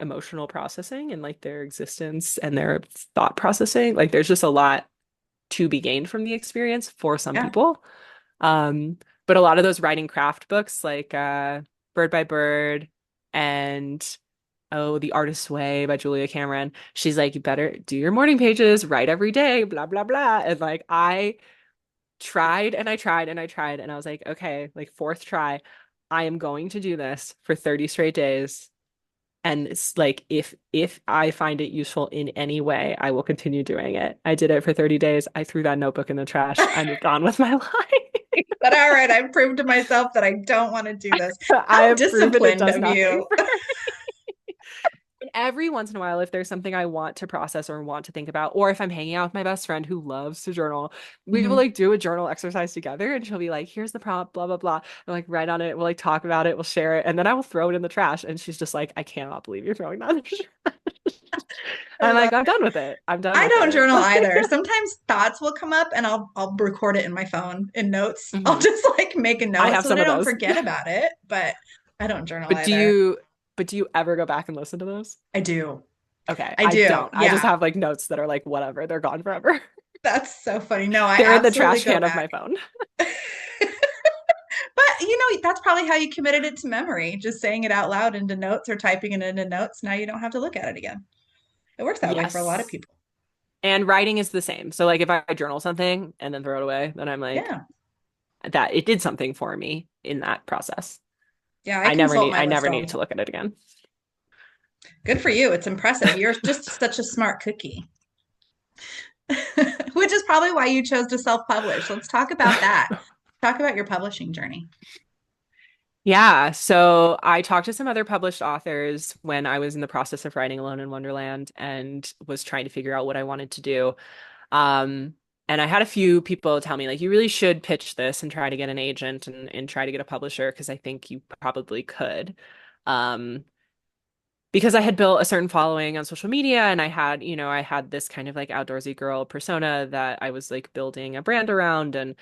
B: emotional processing and like their existence and their thought processing. Like there's just a lot to be gained from the experience for some
A: Yeah.
B: people. Um, but a lot of those writing craft books like Bird by Bird and The Artist's Way by Julia Cameron, she's like, you better do your morning pages, write every day, blah, blah, blah. And like I tried and I tried and I tried and I was like, okay, like fourth try, I am going to do this for 30 straight days. And it's like if I find it useful in any way, I will continue doing it. I did it for 30 days. I threw that notebook in the trash. I moved on with my life.
A: But all right, I've proved to myself that I don't want to do this.
B: I
A: How
B: have proven it
A: disciplined
B: does
A: of
B: nothing
A: you.
B: for and every once in a while, if there's something I want to process or want to think about, or if I'm hanging out with my best friend who loves to journal, we will
A: Mhm.
B: like do a journal exercise together and she'll be like, here's the prompt, blah, blah, blah. And like write on it, we'll like talk about it, we'll share it, and then I will throw it in the trash. And she's just like, I cannot believe you're throwing that in the trash.
A: I
B: I'm
A: love
B: like, I'm
A: it.
B: done with it. I'm done
A: I
B: with
A: don't
B: it.
A: journal either. Sometimes thoughts will come up and I'll record it in my phone in notes. I'll
B: Mhm.
A: just like make a
B: I
A: note
B: have
A: so that
B: some
A: I
B: of
A: don't
B: those.
A: forget about it, but I don't journal
B: But do
A: either.
B: you but do you ever go back and listen to those?
A: I do.
B: Okay,
A: I
B: I
A: do.
B: don't. I just
A: Yeah.
B: have like notes that are like whatever, they're gone forever.
A: That's so funny. No, I
B: They're in the
A: absolutely
B: trash
A: go
B: can of
A: back.
B: my phone.
A: But that's probably how you committed it to memory, just saying it out loud into notes or typing it into notes. Now you don't have to look at it again. It works that way for a lot of
B: Yes.
A: people.
B: And writing is the same. So like if I journal something and then throw it away, then I'm like
A: Yeah.
B: that it did something for me in that process.
A: Yeah, I
B: I never
A: consult
B: need
A: my
B: I
A: list
B: never
A: all
B: need
A: the
B: to
A: time.
B: look at it again.
A: Good for you. It's impressive. You're just such a smart cookie. Which is probably why you chose to self-publish. Let's talk about that. Talk about your publishing journey.
B: Yeah, so I talked to some other published authors when I was in the process of writing Alone in Wonderland and was trying to figure out what I wanted to do. Um, and I had a few people tell me, like, you really should pitch this and try to get an agent and try to get a publisher because I think you probably could. Um, because I had built a certain following on social media and I had this kind of like outdoorsy girl persona that I was like building a brand around. And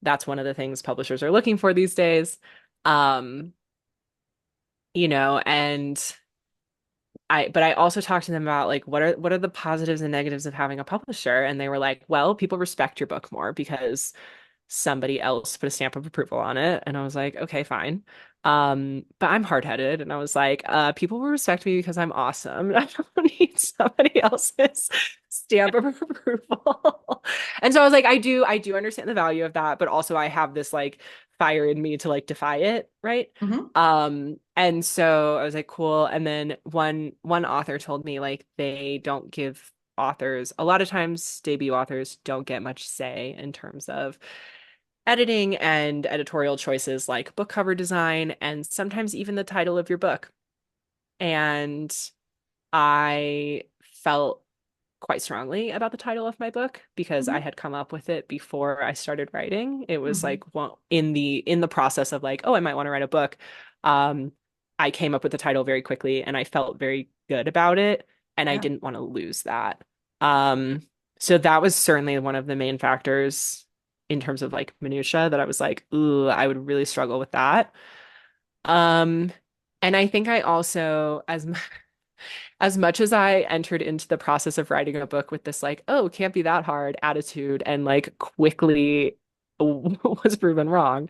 B: that's one of the things publishers are looking for these days. Um, and but I also talked to them about like what are the positives and negatives of having a publisher? And they were like, well, people respect your book more because somebody else put a stamp of approval on it. And I was like, okay, fine. But I'm hard-headed and I was like, people will respect me because I'm awesome. I don't need somebody else's stamp of approval. And so I was like, I do understand the value of that, but also I have this like fire in me to like defy it, right?
A: Hmm.
B: And so I was like, cool. And then one author told me like they don't give authors, a lot of times debut authors don't get much say in terms of editing and editorial choices like book cover design and sometimes even the title of your book. And I felt quite strongly about the title of my book because I
A: Hmm.
B: had come up with it before I started writing. It was
A: Hmm.
B: like, well, in the process of like, oh, I might want to write a book. Um, I came up with the title very quickly and I felt very good about it and I
A: Yeah.
B: didn't want to lose that. Um, so that was certainly one of the main factors in terms of like minutia that I was like, ooh, I would really struggle with that. Um, and I think I also, as much as I entered into the process of writing a book with this like, oh, it can't be that hard attitude and like quickly was proven wrong.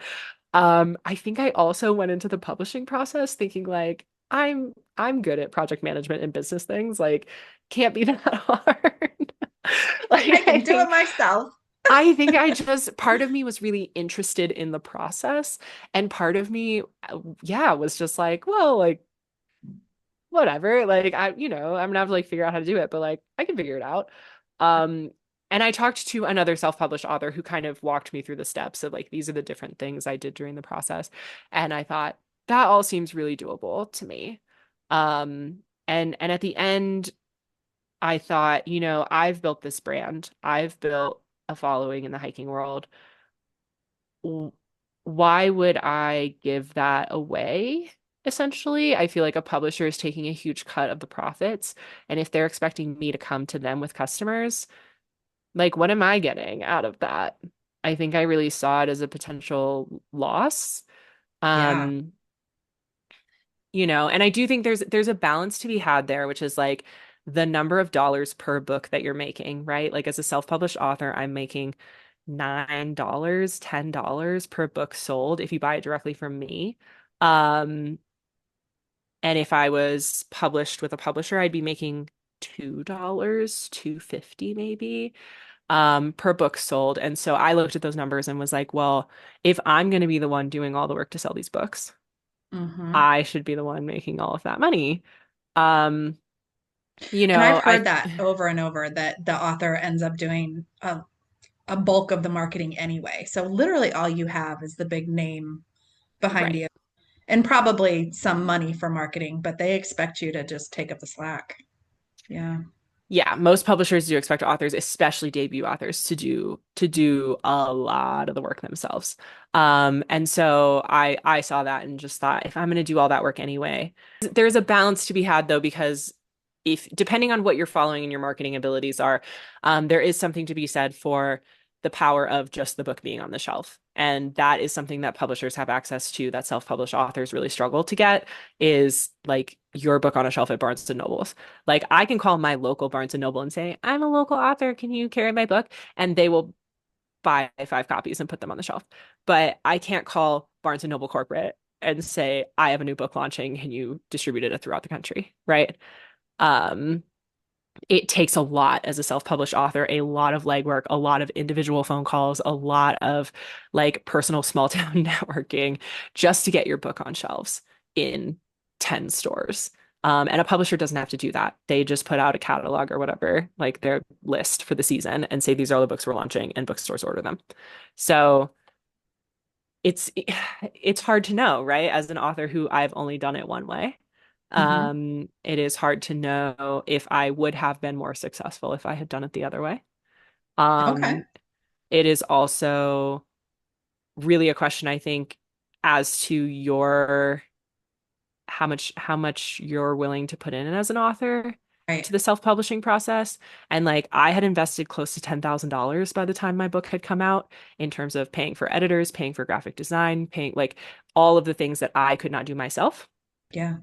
B: I think I also went into the publishing process thinking like I'm good at project management and business things, like can't be that hard.
A: I
B: Like
A: can do it myself.
B: I think I just part of me was really interested in the process and part of me yeah, was just like, well, like whatever. Like I'm gonna have to like figure out how to do it, but like I can figure it out. Um, and I talked to another self-published author who kind of walked me through the steps of like these are the different things I did during the process. And I thought that all seems really doable to me. And at the end, I thought, I've built this brand. I've built a following in the hiking world. W- Why would I give that away? Essentially, I feel like a publisher is taking a huge cut of the profits. And if they're expecting me to come to them with customers, like, what am I getting out of that? I think I really saw it as a potential loss.
A: Yeah.
B: Um, and I do think there's a balance to be had there, which is like the number of dollars per book that you're making, right? Like as a self-published author, I'm making $9, $10 per book sold if you buy it directly from me. Um, and if I was published with a publisher, I'd be making $2, 250 maybe, per book sold. And so I looked at those numbers and was like, well, if I'm going to be the one doing all the work to sell these books,
A: Hmm.
B: I should be the one making all of that money. Um,
A: And I've heard
B: I
A: that over and over that the author ends up doing a bulk of the marketing anyway. So literally all you have is the big name behind
B: right.
A: you and probably some money for marketing, but they expect you to just take up the slack. Yeah.
B: Yeah, most publishers do expect authors, especially debut authors, to do a lot of the work themselves. And so I saw that and just thought, if I'm going to do all that work anyway, there's a balance to be had though, because if depending on what your following and your marketing abilities are, there is something to be said for the power of just the book being on the shelf. And that is something that publishers have access to that self-published authors really struggle to get is like your book on a shelf at Barnes and Nobles. Like I can call my local Barnes and Noble and say, I'm a local author. Can you carry my book? And they will buy 5 copies and put them on the shelf. But I can't call Barnes and Noble corporate and say, I have a new book launching. Can you distribute it throughout the country? Right. Um, it takes a lot as a self-published author, a lot of legwork, a lot of individual phone calls, a lot of like personal small town networking just to get your book on shelves in 10 stores. And a publisher doesn't have to do that. They just put out a catalog or whatever, like their list for the season and say these are all the books we're launching and bookstores order them. So it's it's hard to know, right? As an author who I've only done it one way.
A: Hmm.
B: It is hard to know if I would have been more successful if I had done it the other way.
A: Okay.
B: Um, it is also really a question, I think, as to your how much you're willing to put in as an author
A: Right.
B: to the self-publishing process. And like I had invested close to $10,000 by the time my book had come out in terms of paying for editors, paying for graphic design, paying like all of the things that I could not do myself.
A: Yeah.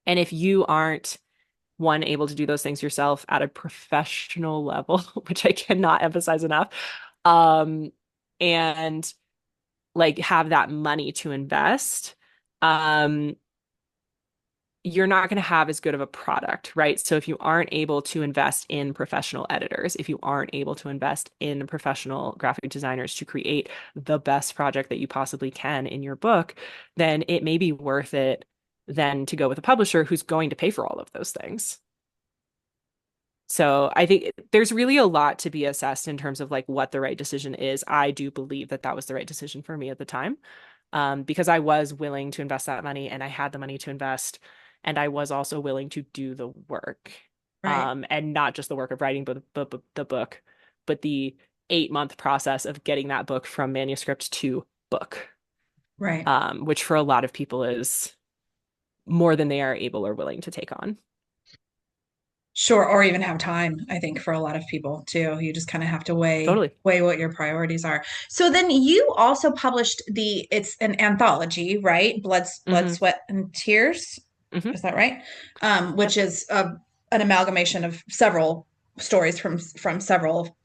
B: And if you aren't one able to do those things yourself at a professional level, which I cannot emphasize enough, um, and like have that money to invest, um, you're not going to have as good of a product, right? So if you aren't able to invest in professional editors, if you aren't able to invest in professional graphic designers to create the best project that you possibly can in your book, then it may be worth it then to go with a publisher who's going to pay for all of those things. So I think there's really a lot to be assessed in terms of like what the right decision is. I do believe that that was the right decision for me at the time, because I was willing to invest that money and I had the money to invest, and I was also willing to do the work,
A: Right.
B: and not just the work of writing, but the book, but the 8 month process of getting that book from manuscript to book,
A: Right.
B: which for a lot of people is more than they are able or willing to take on.
A: Sure, or even have time, I think, for a lot of people too. You just kind of have to
B: Totally.
A: weigh what your priorities are. So then you also published it's an anthology, right? Blood,
B: Hmm.
A: Sweat, and Tears.
B: Hmm.
A: Is that right?
B: Yep.
A: Which is an amalgamation of several stories from several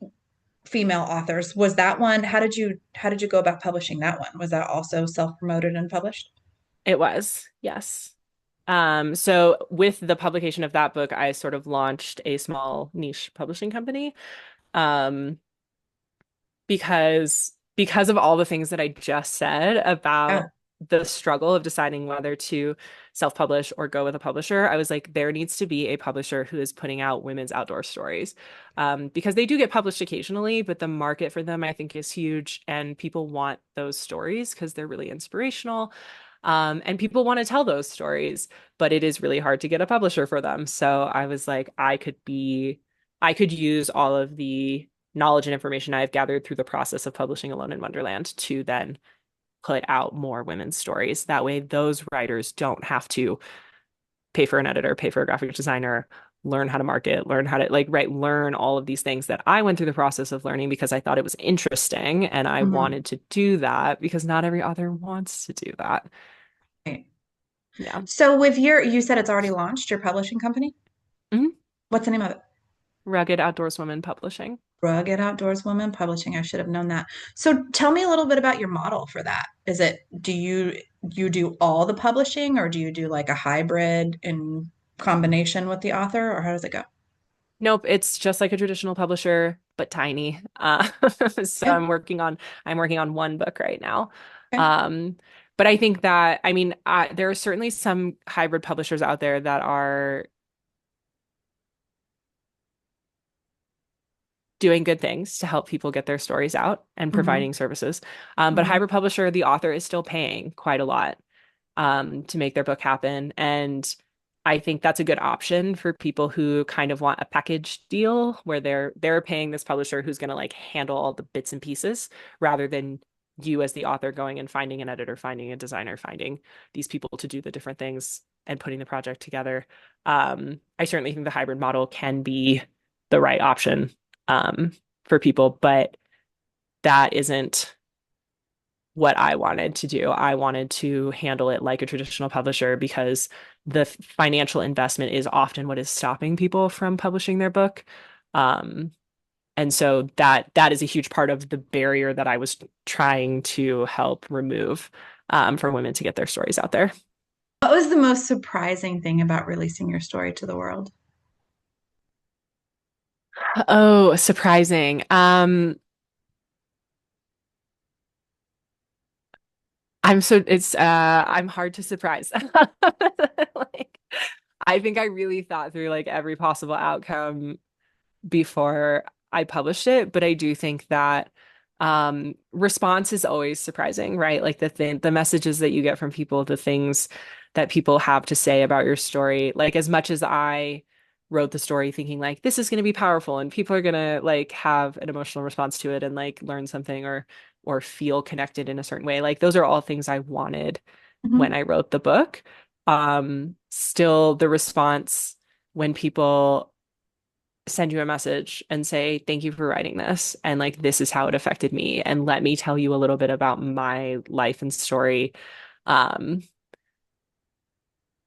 A: female authors. Was that one? How did you go about publishing that one? Was that also self-promoted and published?
B: It was, yes. So with the publication of that book, I sort of launched a small niche publishing company. Um, because of all the things that I just said
A: Yeah.
B: about the struggle of deciding whether to self-publish or go with a publisher, I was like, there needs to be a publisher who is putting out women's outdoor stories. Because they do get published occasionally, but the market for them, I think, is huge, and people want those stories because they're really inspirational. And people want to tell those stories, but it is really hard to get a publisher for them. So I was like, I could use all of the knowledge and information I've gathered through the process of publishing Alone in Wonderland to then put out more women's stories. That way, those writers don't have to pay for an editor, pay for a graphic designer, learn how to market, learn how to learn all of these things that I went through the process of learning because I thought it was interesting and I
A: Mhm.
B: wanted to do that because not every author wants to do that.
A: Right.
B: Yeah.
A: So you said it's already launched, your publishing company?
B: Mhm.
A: What's the name of it?
B: Rugged Outdoorswoman Publishing.
A: Rugged Outdoors Woman Publishing. I should have known that. So tell me a little bit about your model for that. Do you do all the publishing, or do you do like a hybrid in combination with the author, or how does it go?
B: Nope, it's just like a traditional publisher, but tiny. So
A: Yeah.
B: I'm working on one book right now.
A: Okay.
B: Um, but I think that there are certainly some hybrid publishers out there that are doing good things to help people get their stories out and
A: Hmm.
B: providing services. But
A: Hmm.
B: hybrid publisher, the author is still paying quite a lot to make their book happen. And I think that's a good option for people who kind of want a package deal where they're paying this publisher who's going to like handle all the bits and pieces rather than you as the author going and finding an editor, finding a designer, finding these people to do the different things and putting the project together. I certainly think the hybrid model can be the right option um, for people, but that isn't what I wanted to do. I wanted to handle it like a traditional publisher because the financial investment is often what is stopping people from publishing their book. Um, and so that is a huge part of the barrier that I was trying to help remove for women to get their stories out there.
A: What was the most surprising thing about releasing your story to the world?
B: Oh, surprising. I'm hard to surprise. Like I think I really thought through like every possible outcome before I published it, but I do think that response is always surprising, right? Like the messages that you get from people, the things that people have to say about your story. Like as much as I wrote the story thinking like this is going to be powerful and people are going to like have an emotional response to it and like learn something or feel connected in a certain way. Like those are all things I wanted when
A: Hmm.
B: I wrote the book. Still the response when people send you a message and say, thank you for writing this. And like, this is how it affected me. And let me tell you a little bit about my life and story. Um,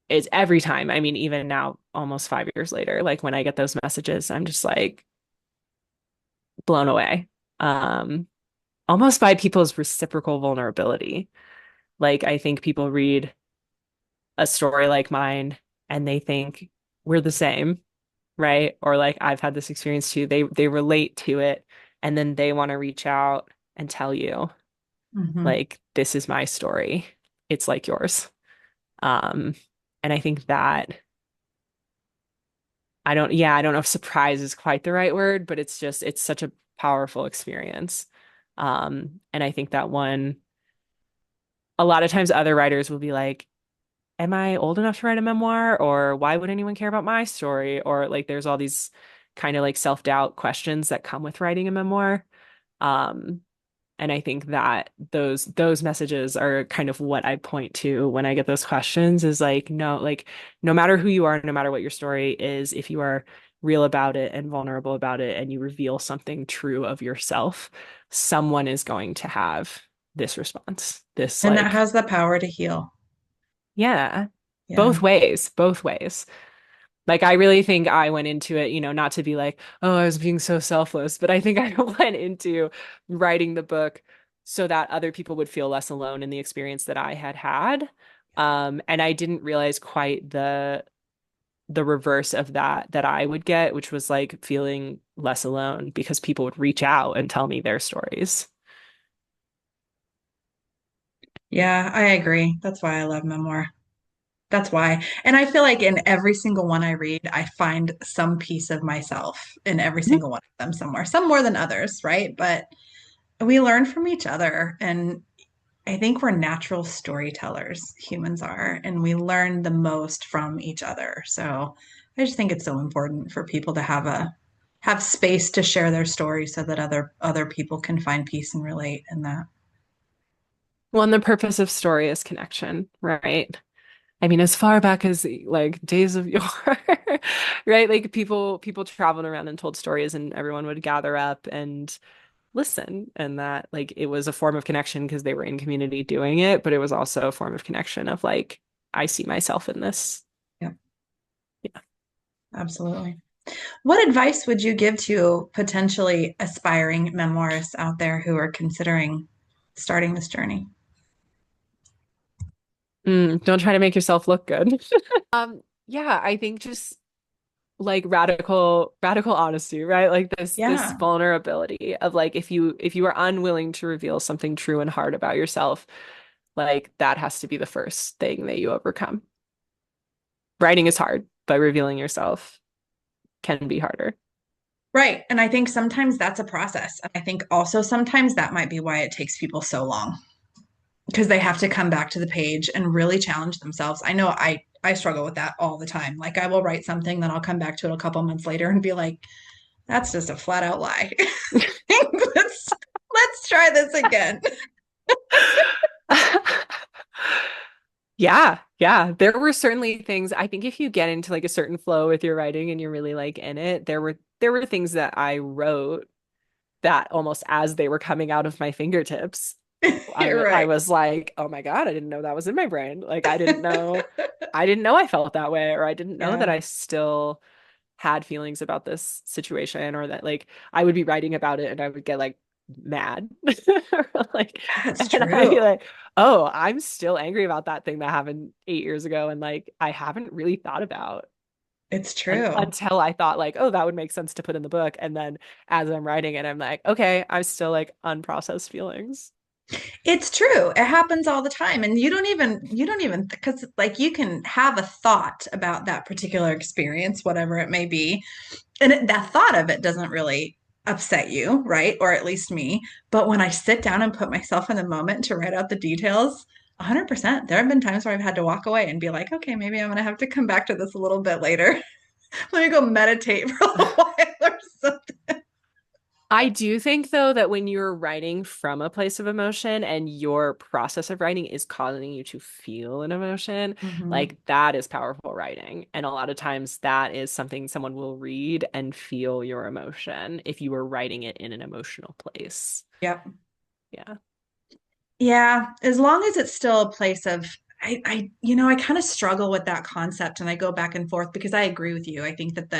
B: it's every time. I mean, even now, almost 5 years later, like when I get those messages, I'm just like blown away. Um, almost by people's reciprocal vulnerability. Like I think people read a story like mine and they think we're the same, right? Or like I've had this experience too. They relate to it and then they want to reach out and tell you
A: Hmm.
B: like this is my story. It's like yours. Um and I think that I don't know if surprise is quite the right word, but it's such a powerful experience. And I think that one a lot of times other writers will be like, am I old enough to write a memoir? Or why would anyone care about my story? Or like there's all these kind of like self-doubt questions that come with writing a memoir. Um, and I think that those messages are kind of what I point to when I get those questions is like no matter who you are, no matter what your story is, if you are real about it and vulnerable about it and you reveal something true of yourself, someone is going to have this response. This
A: And that
B: like,
A: has the power to heal.
B: yeah,
A: Yeah.
B: both ways. Like I really think I went into it, not to be like, oh, I was being so selfless, but I think I went into writing the book so that other people would feel less alone in the experience that I had had. And I didn't realize quite the reverse of that I would get, which was like feeling less alone because people would reach out and tell me their stories.
A: Yeah, I agree. That's why I love memoir. That's why. And I feel like in every single one I read, I find some piece of myself in every
B: Mhm.
A: single one of them somewhere, some more than others, right? But we learn from each other. And I think we're natural storytellers, humans are, and we learn the most from each other. So I just think it's so important for people to have space to share their story so that other people can find peace and relate in that.
B: Well, and the purpose of story is connection, right? I mean, as far back as like days of yore, right? Like people traveled around and told stories and everyone would gather up and listen. And that like it was a form of connection because they were in community doing it, but it was also a form of connection of like, I see myself in this.
A: Yeah,
B: Yeah.
A: absolutely. What advice would you give to potentially aspiring memoirists out there who are considering starting this journey?
B: Don't try to make yourself look good. Yeah, I think just like radical honesty, right? Like this
A: Yeah.
B: vulnerability of like if you are unwilling to reveal something true and hard about yourself, like that has to be the first thing that you overcome. Writing is hard, but revealing yourself can be harder.
A: Right. And I think sometimes that's a process. And I think also sometimes that might be why it takes people so long because they have to come back to the page and really challenge themselves. I know I struggle with that all the time. Like I will write something, then I'll come back to it a couple months later and be like, that's just a flat out lie. Let's try this again.
B: Yeah, yeah. There were certainly things I think if you get into like a certain flow with your writing and you're really like in it, there were things that I wrote that almost as they were coming out of my fingertips,
A: You're
B: I
A: right.
B: was like, "Oh my God, I didn't know that was in my brain." Like I didn't know I felt that way or I didn't know that
A: Yeah,
B: I still had feelings about this situation or that like I would be writing about it and I would get like mad like
A: that's
B: and I'd be
A: true.
B: like, oh, I'm still angry about that thing that happened 8 years ago and like I haven't really thought about
A: It's true.
B: until I thought like, oh, that would make sense to put in the book. And then as I'm writing it, I'm like, okay, I'm still like unprocessed feelings.
A: It's true. It happens all the time. And you don't even, because like you can have a thought about that particular experience, whatever it may be. And that thought of it doesn't really upset you, right? Or at least me. But when I sit down and put myself in the moment to write out the details, 100%, there have been times where I've had to walk away and be like, okay, maybe I'm going to have to come back to this a little bit later. Let me go meditate for a little while or something.
B: I do think though that when you're writing from a place of emotion and your process of writing is causing you to feel an emotion,
A: Hmm.
B: like that is powerful writing. And a lot of times that is something someone will read and feel your emotion if you were writing it in an emotional place.
A: Yep.
B: Yeah.
A: Yeah, as long as it's still a place of I kind of struggle with that concept and I go back and forth because I agree with you. I think that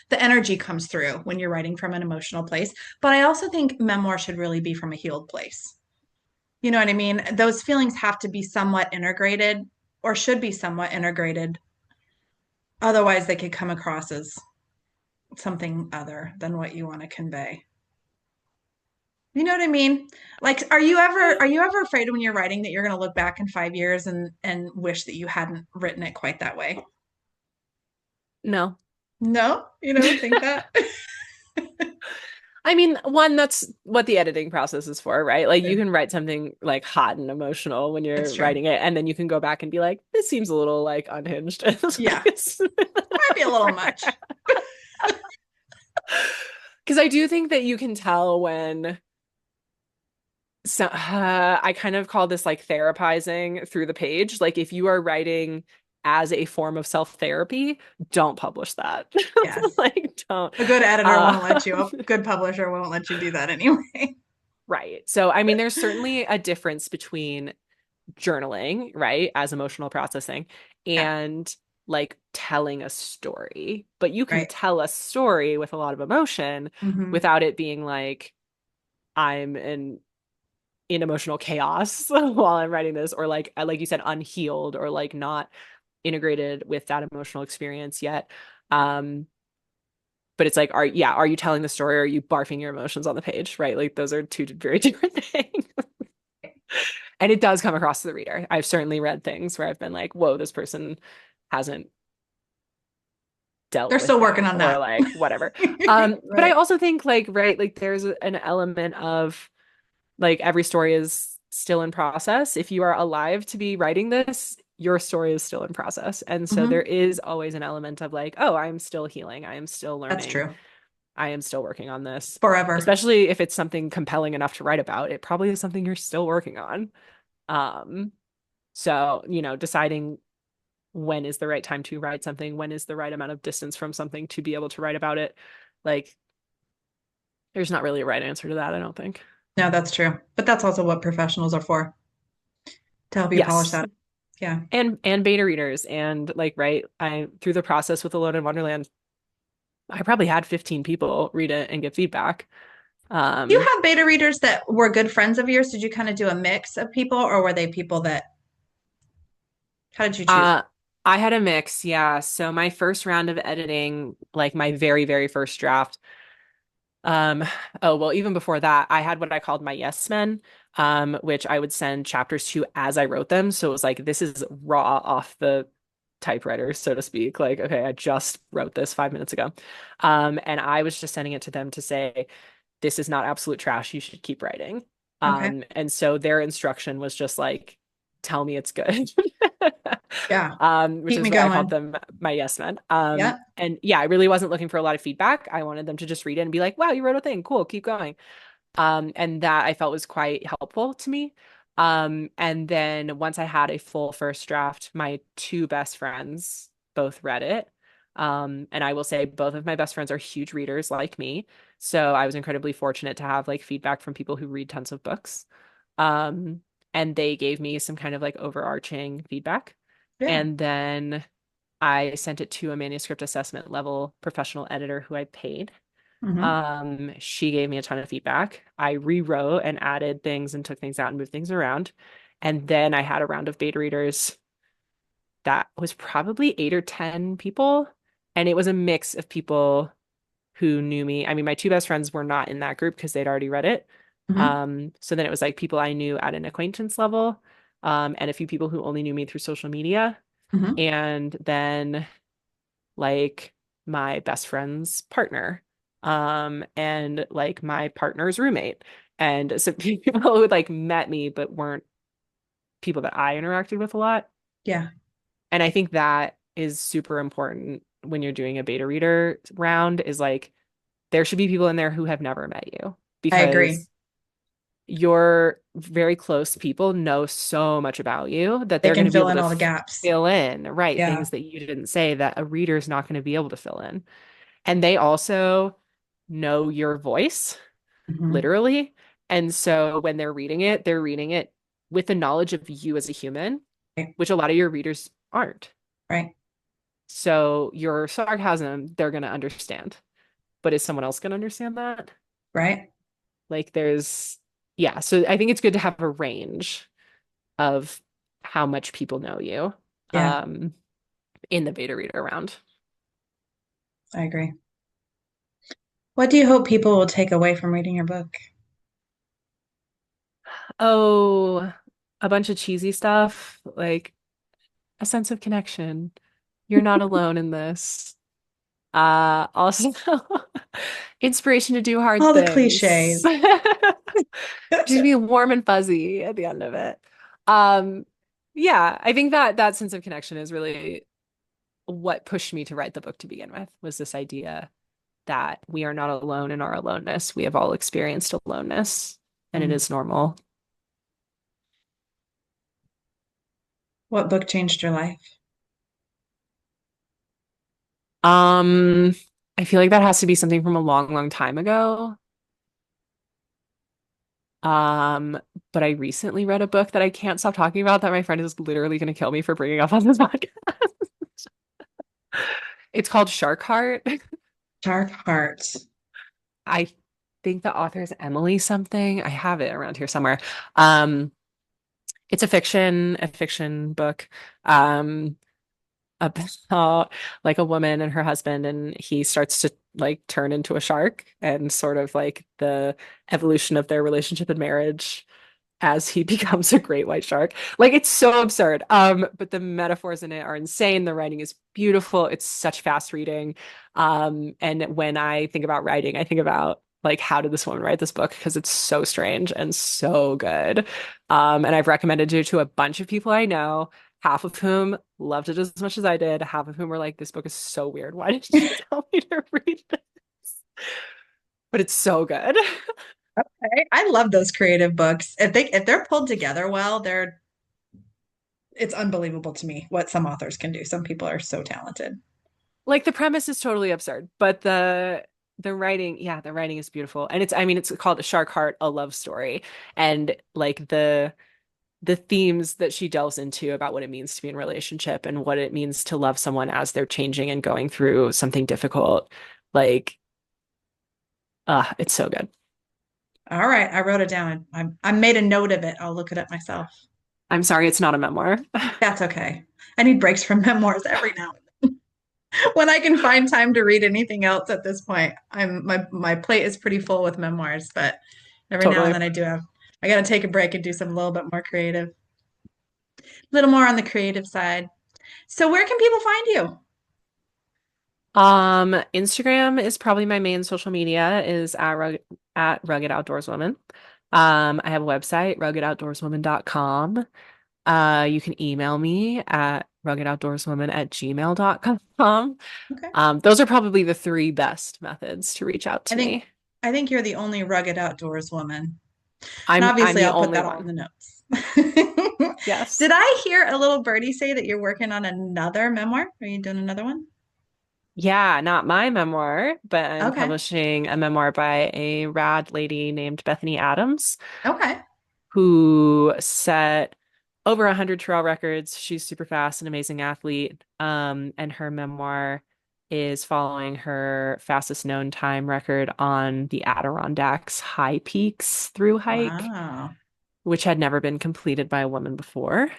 A: the energy comes through when you're writing from an emotional place, but I also think memoir should really be from a healed place. You know what I mean? Those feelings have to be somewhat integrated or should be somewhat integrated. Otherwise, they could come across as something other than what you want to convey. You know what I mean? Like, are you ever afraid when you're writing that you're going to look back in 5 years and wish that you hadn't written it quite that way?
B: No.
A: No, you don't think that?
B: I mean, one, that's what the editing process is for, right? Like you
A: True.
B: can write something like hot and emotional when
A: That's
B: you're
A: true.
B: writing it, and then you can go back and be like, this seems a little like unhinged.
A: Yeah, might be a little much.
B: Because I do think that you can tell when I kind of call this like therapizing through the page. Like if you are writing as a form of self-therapy, don't publish that.
A: Yes.
B: Like don't.
A: A good editor
B: Uh,
A: won't let you. A good publisher won't let you do that anyway.
B: right. So I mean, there's certainly a difference between journaling, right, as emotional processing
A: Yeah,
B: and like telling a story. But you can
A: right.
B: tell a story with a lot of emotion
A: Hmm.
B: without it being like I'm in emotional chaos while I'm writing this, or like you said, unhealed or like not integrated with that emotional experience yet. Um, but it's like, are you telling the story or are you barfing your emotions on the page, right? Like those are two very different things. And it does come across to the reader. I've certainly read things where I've been like, whoa, this person hasn't dealt
A: They're
B: with
A: still working
B: that
A: on
B: or
A: that.
B: like whatever. But I
A: Right.
B: also think like, right, like there's an element of like every story is still in process. If you are alive to be writing this, your story is still in process. And so there
A: Hmm.
B: is always an element of like, oh, I'm still healing. I am still
A: That's
B: learning.
A: true.
B: I am still working on this.
A: Forever.
B: Especially if it's something compelling enough to write about, it probably is something you're still working on. Um, so, deciding when is the right time to write something, when is the right amount of distance from something to be able to write about it. Like, there's not really a right answer to that, I don't think.
A: No, that's true. But that's also what professionals are for, to help you polish
B: Yes.
A: that. Yeah.
B: And beta readers and like right, I through the process with Alone in Wonderland, I probably had 15 people read it and give feedback.
A: You
B: Um,
A: have beta readers that were good friends of yours. Did you kind of do a mix of people, or were they people that, how did you choose?
B: uh, I had a mix, yeah. So my first round of editing, like my very, very first draft, Um, oh, well, even before that, I had what I called my yes men, which I would send chapters to as I wrote them. So it was like, this is raw off the typewriter, so to speak. Like, okay, I just wrote this 5 minutes ago. And I was just sending it to them to say, this is not absolute trash. You should keep writing.
A: Okay.
B: And so their instruction was just like, tell me it's good.
A: Yeah.
B: Which
A: Keep
B: is
A: me
B: why I called
A: going.
B: them my yes men.
A: Yeah.
B: And yeah, I really wasn't looking for a lot of feedback. I wanted them to just read it and be like, wow, you wrote a thing. Cool, keep going. And that I felt was quite helpful to me. And then once I had a full first draft, my two best friends both read it. And I will say both of my best friends are huge readers like me. So I was incredibly fortunate to have like feedback from people who read tons of books. Um, and they gave me some kind of like overarching feedback.
A: Yeah.
B: And then I sent it to a manuscript assessment level professional editor who I paid.
A: Hmm.
B: She gave me a ton of feedback. I rewrote and added things and took things out and moved things around. And then I had a round of beta readers that was probably 8 or 10 people. And it was a mix of people who knew me. I mean, my two best friends were not in that group because they'd already read it.
A: Hmm.
B: So then it was like people I knew at an acquaintance level, and a few people who only knew me through social media.
A: Hmm.
B: And then like my best friend's partner, and like my partner's roommate. And so people who like met me but weren't people that I interacted with a lot.
A: Yeah.
B: And I think that is super important when you're doing a beta reader round is like there should be people in there who have never met you
A: I agree.
B: because your very close people know so much about you that
A: They
B: they're going
A: can
B: to be
A: fill
B: able
A: in
B: to
A: all the gaps.
B: fill in, right,
A: Yeah.
B: things that you didn't say that a reader's not going to be able to fill in. And they also know your voice,
A: Hmm.
B: literally. And so when they're reading it with the knowledge of you as a human.
A: Right.
B: which a lot of your readers aren't.
A: Right.
B: So your sarcasm, they're going to understand. But is someone else going to understand that?
A: Right.
B: Like yeah. So I think it's good to have a range of how much people know you
A: Yeah,
B: um, in the beta reader round.
A: I agree. What do you hope people will take away from reading your book?
B: Oh, a bunch of cheesy stuff, like a sense of connection. You're not alone in this. Also, inspiration to do hard
A: All the
B: things.
A: cliches.
B: Just be warm and fuzzy at the end of it. Um, yeah, I think that that sense of connection is really what pushed me to write the book to begin with, was this idea that we are not alone in our aloneness. We have all experienced aloneness, and it
A: Mm.
B: is normal.
A: What book changed your life?
B: Um, I feel like that has to be something from a long, long time ago. Um, but I recently read a book that I can't stop talking about that my friend is literally going to kill me for bringing up on this podcast. It's called Shark Heart.
A: Dark Heart.
B: I think the author is Emily something. I have it around here somewhere. Um, it's a fiction book. Um, about like a woman and her husband, and he starts to like turn into a shark, and sort of like the evolution of their relationship and marriage as he becomes a great white shark. Like it's so absurd. But the metaphors in it are insane. The writing is beautiful. It's such fast reading. And when I think about writing, I think about like how did this woman write this book? Because it's so strange and so good. And I've recommended it to a bunch of people I know, half of whom loved it as much as I did, half of whom were like, this book is so weird. Why did you tell me to read this? But it's so good.
A: I love those creative books. If they're pulled together well, it's unbelievable to me what some authors can do. Some people are so talented.
B: Like the premise is totally absurd, but the writing, yeah, the writing is beautiful. And it's I mean it's called A Shark Heart, a love story. And like the themes that she delves into about what it means to be in a relationship and what it means to love someone as they're changing and going through something difficult. Like it's so good.
A: All right, I wrote it down. I made a note of it. I'll look it up myself.
B: I'm sorry it's not a memoir.
A: That's okay. I need breaks from memoirs every now and then. When I can find time to read anything else at this point. My plate is pretty full with memoirs, but every now and
B: Totally.
A: then I got to take a break and do something a little bit more creative, a little more on the creative side. So where can people find you?
B: Instagram is probably my main social media, is at Rugged Outdoors Woman. I have a website, ruggedoutdoorswoman.com. You can email me at ruggedoutdoorswoman@gmail.com.
A: Okay.
B: Those are probably the three best methods to reach out
A: I
B: to
A: think
B: me.
A: I think you're the only rugged outdoors woman. And
B: I'm
A: obviously
B: the
A: I'll put
B: only
A: that all in
B: one.
A: the notes.
B: Yes.
A: Did I hear a little birdie say that you're working on another memoir? Are you doing another one?
B: Yeah, not my memoir, but I'm
A: Okay.
B: publishing a memoir by a rad lady named Bethany Adams,
A: Okay.
B: who set over 100 trail records. She's super fast, an amazing athlete. And her memoir is following her fastest known time record on the Adirondacks high peaks through hike,
A: Wow.
B: which had never been completed by a woman before.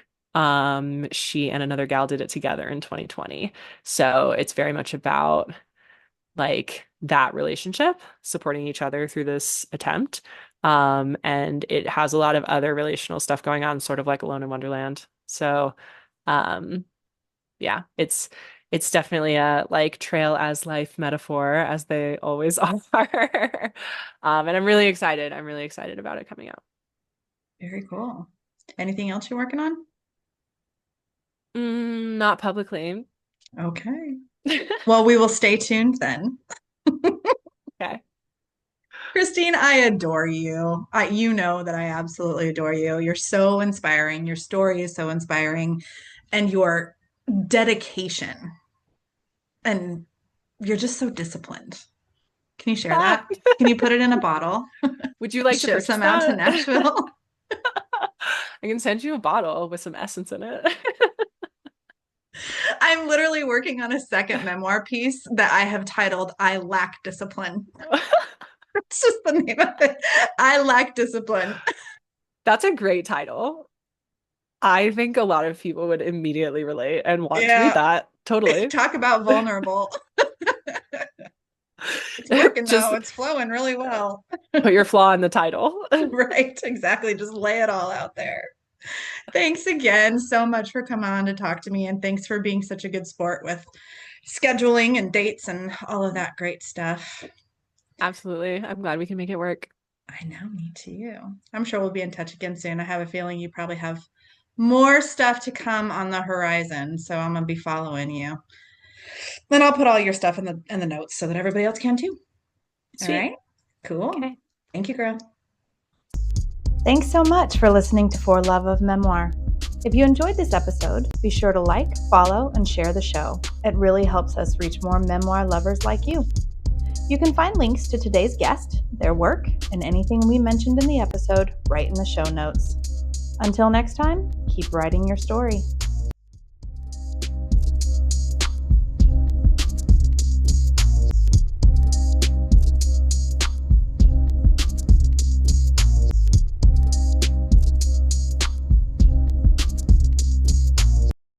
B: She and another gal did it together in 2020. So it's very much about like that relationship, supporting each other through this attempt. And it has a lot of other relational stuff going on, sort of like Alone in Wonderland. So, um, yeah, it's definitely a like trail as life metaphor, as they always are. And I'm really excited. I'm really excited about it coming out.
A: Very cool. Anything else you're working on?
B: Not publicly.
A: Okay. Well, we will stay tuned then.
B: Okay.
A: Christine, I adore you. You know that I absolutely adore you. You're so inspiring. Your story is so inspiring, and your dedication, and you're just so disciplined. Can you share
B: Ah,
A: that? Can you put it in a bottle?
B: would you like to
A: Ship
B: purchase
A: some out to
B: that?
A: Nashville?
B: I can send you a bottle with some essence in it.
A: I'm literally working on a second memoir piece that I have titled I Lack Discipline. It's just the name of it. I Lack Discipline.
B: That's a great title. I think a lot of people would immediately relate and want to read
A: Yeah.
B: that. Totally.
A: Talk about vulnerable. It's working
B: Just
A: though. It's flowing really well.
B: put your flaw in the title.
A: Right. Exactly. Just lay it all out there. Thanks again so much for coming on to talk to me. And thanks for being such a good sport with scheduling and dates and all of that great stuff.
B: Absolutely. I'm glad we can make it work.
A: I know, me too. I'm sure we'll be in touch again soon. I have a feeling you probably have more stuff to come on the horizon. So I'm gonna be following you. Then I'll put all your stuff in the notes so that everybody else can too. All
B: Sweet.
A: right. Cool.
B: Okay.
A: Thank you, girl. Thanks so much for listening to For Love of Memoir. If you enjoyed this episode, be sure to like, follow, and share the show. It really helps us reach more memoir lovers like you. You can find links to today's guest, their work, and anything we mentioned in the episode right in the show notes. Until next time, keep writing your story.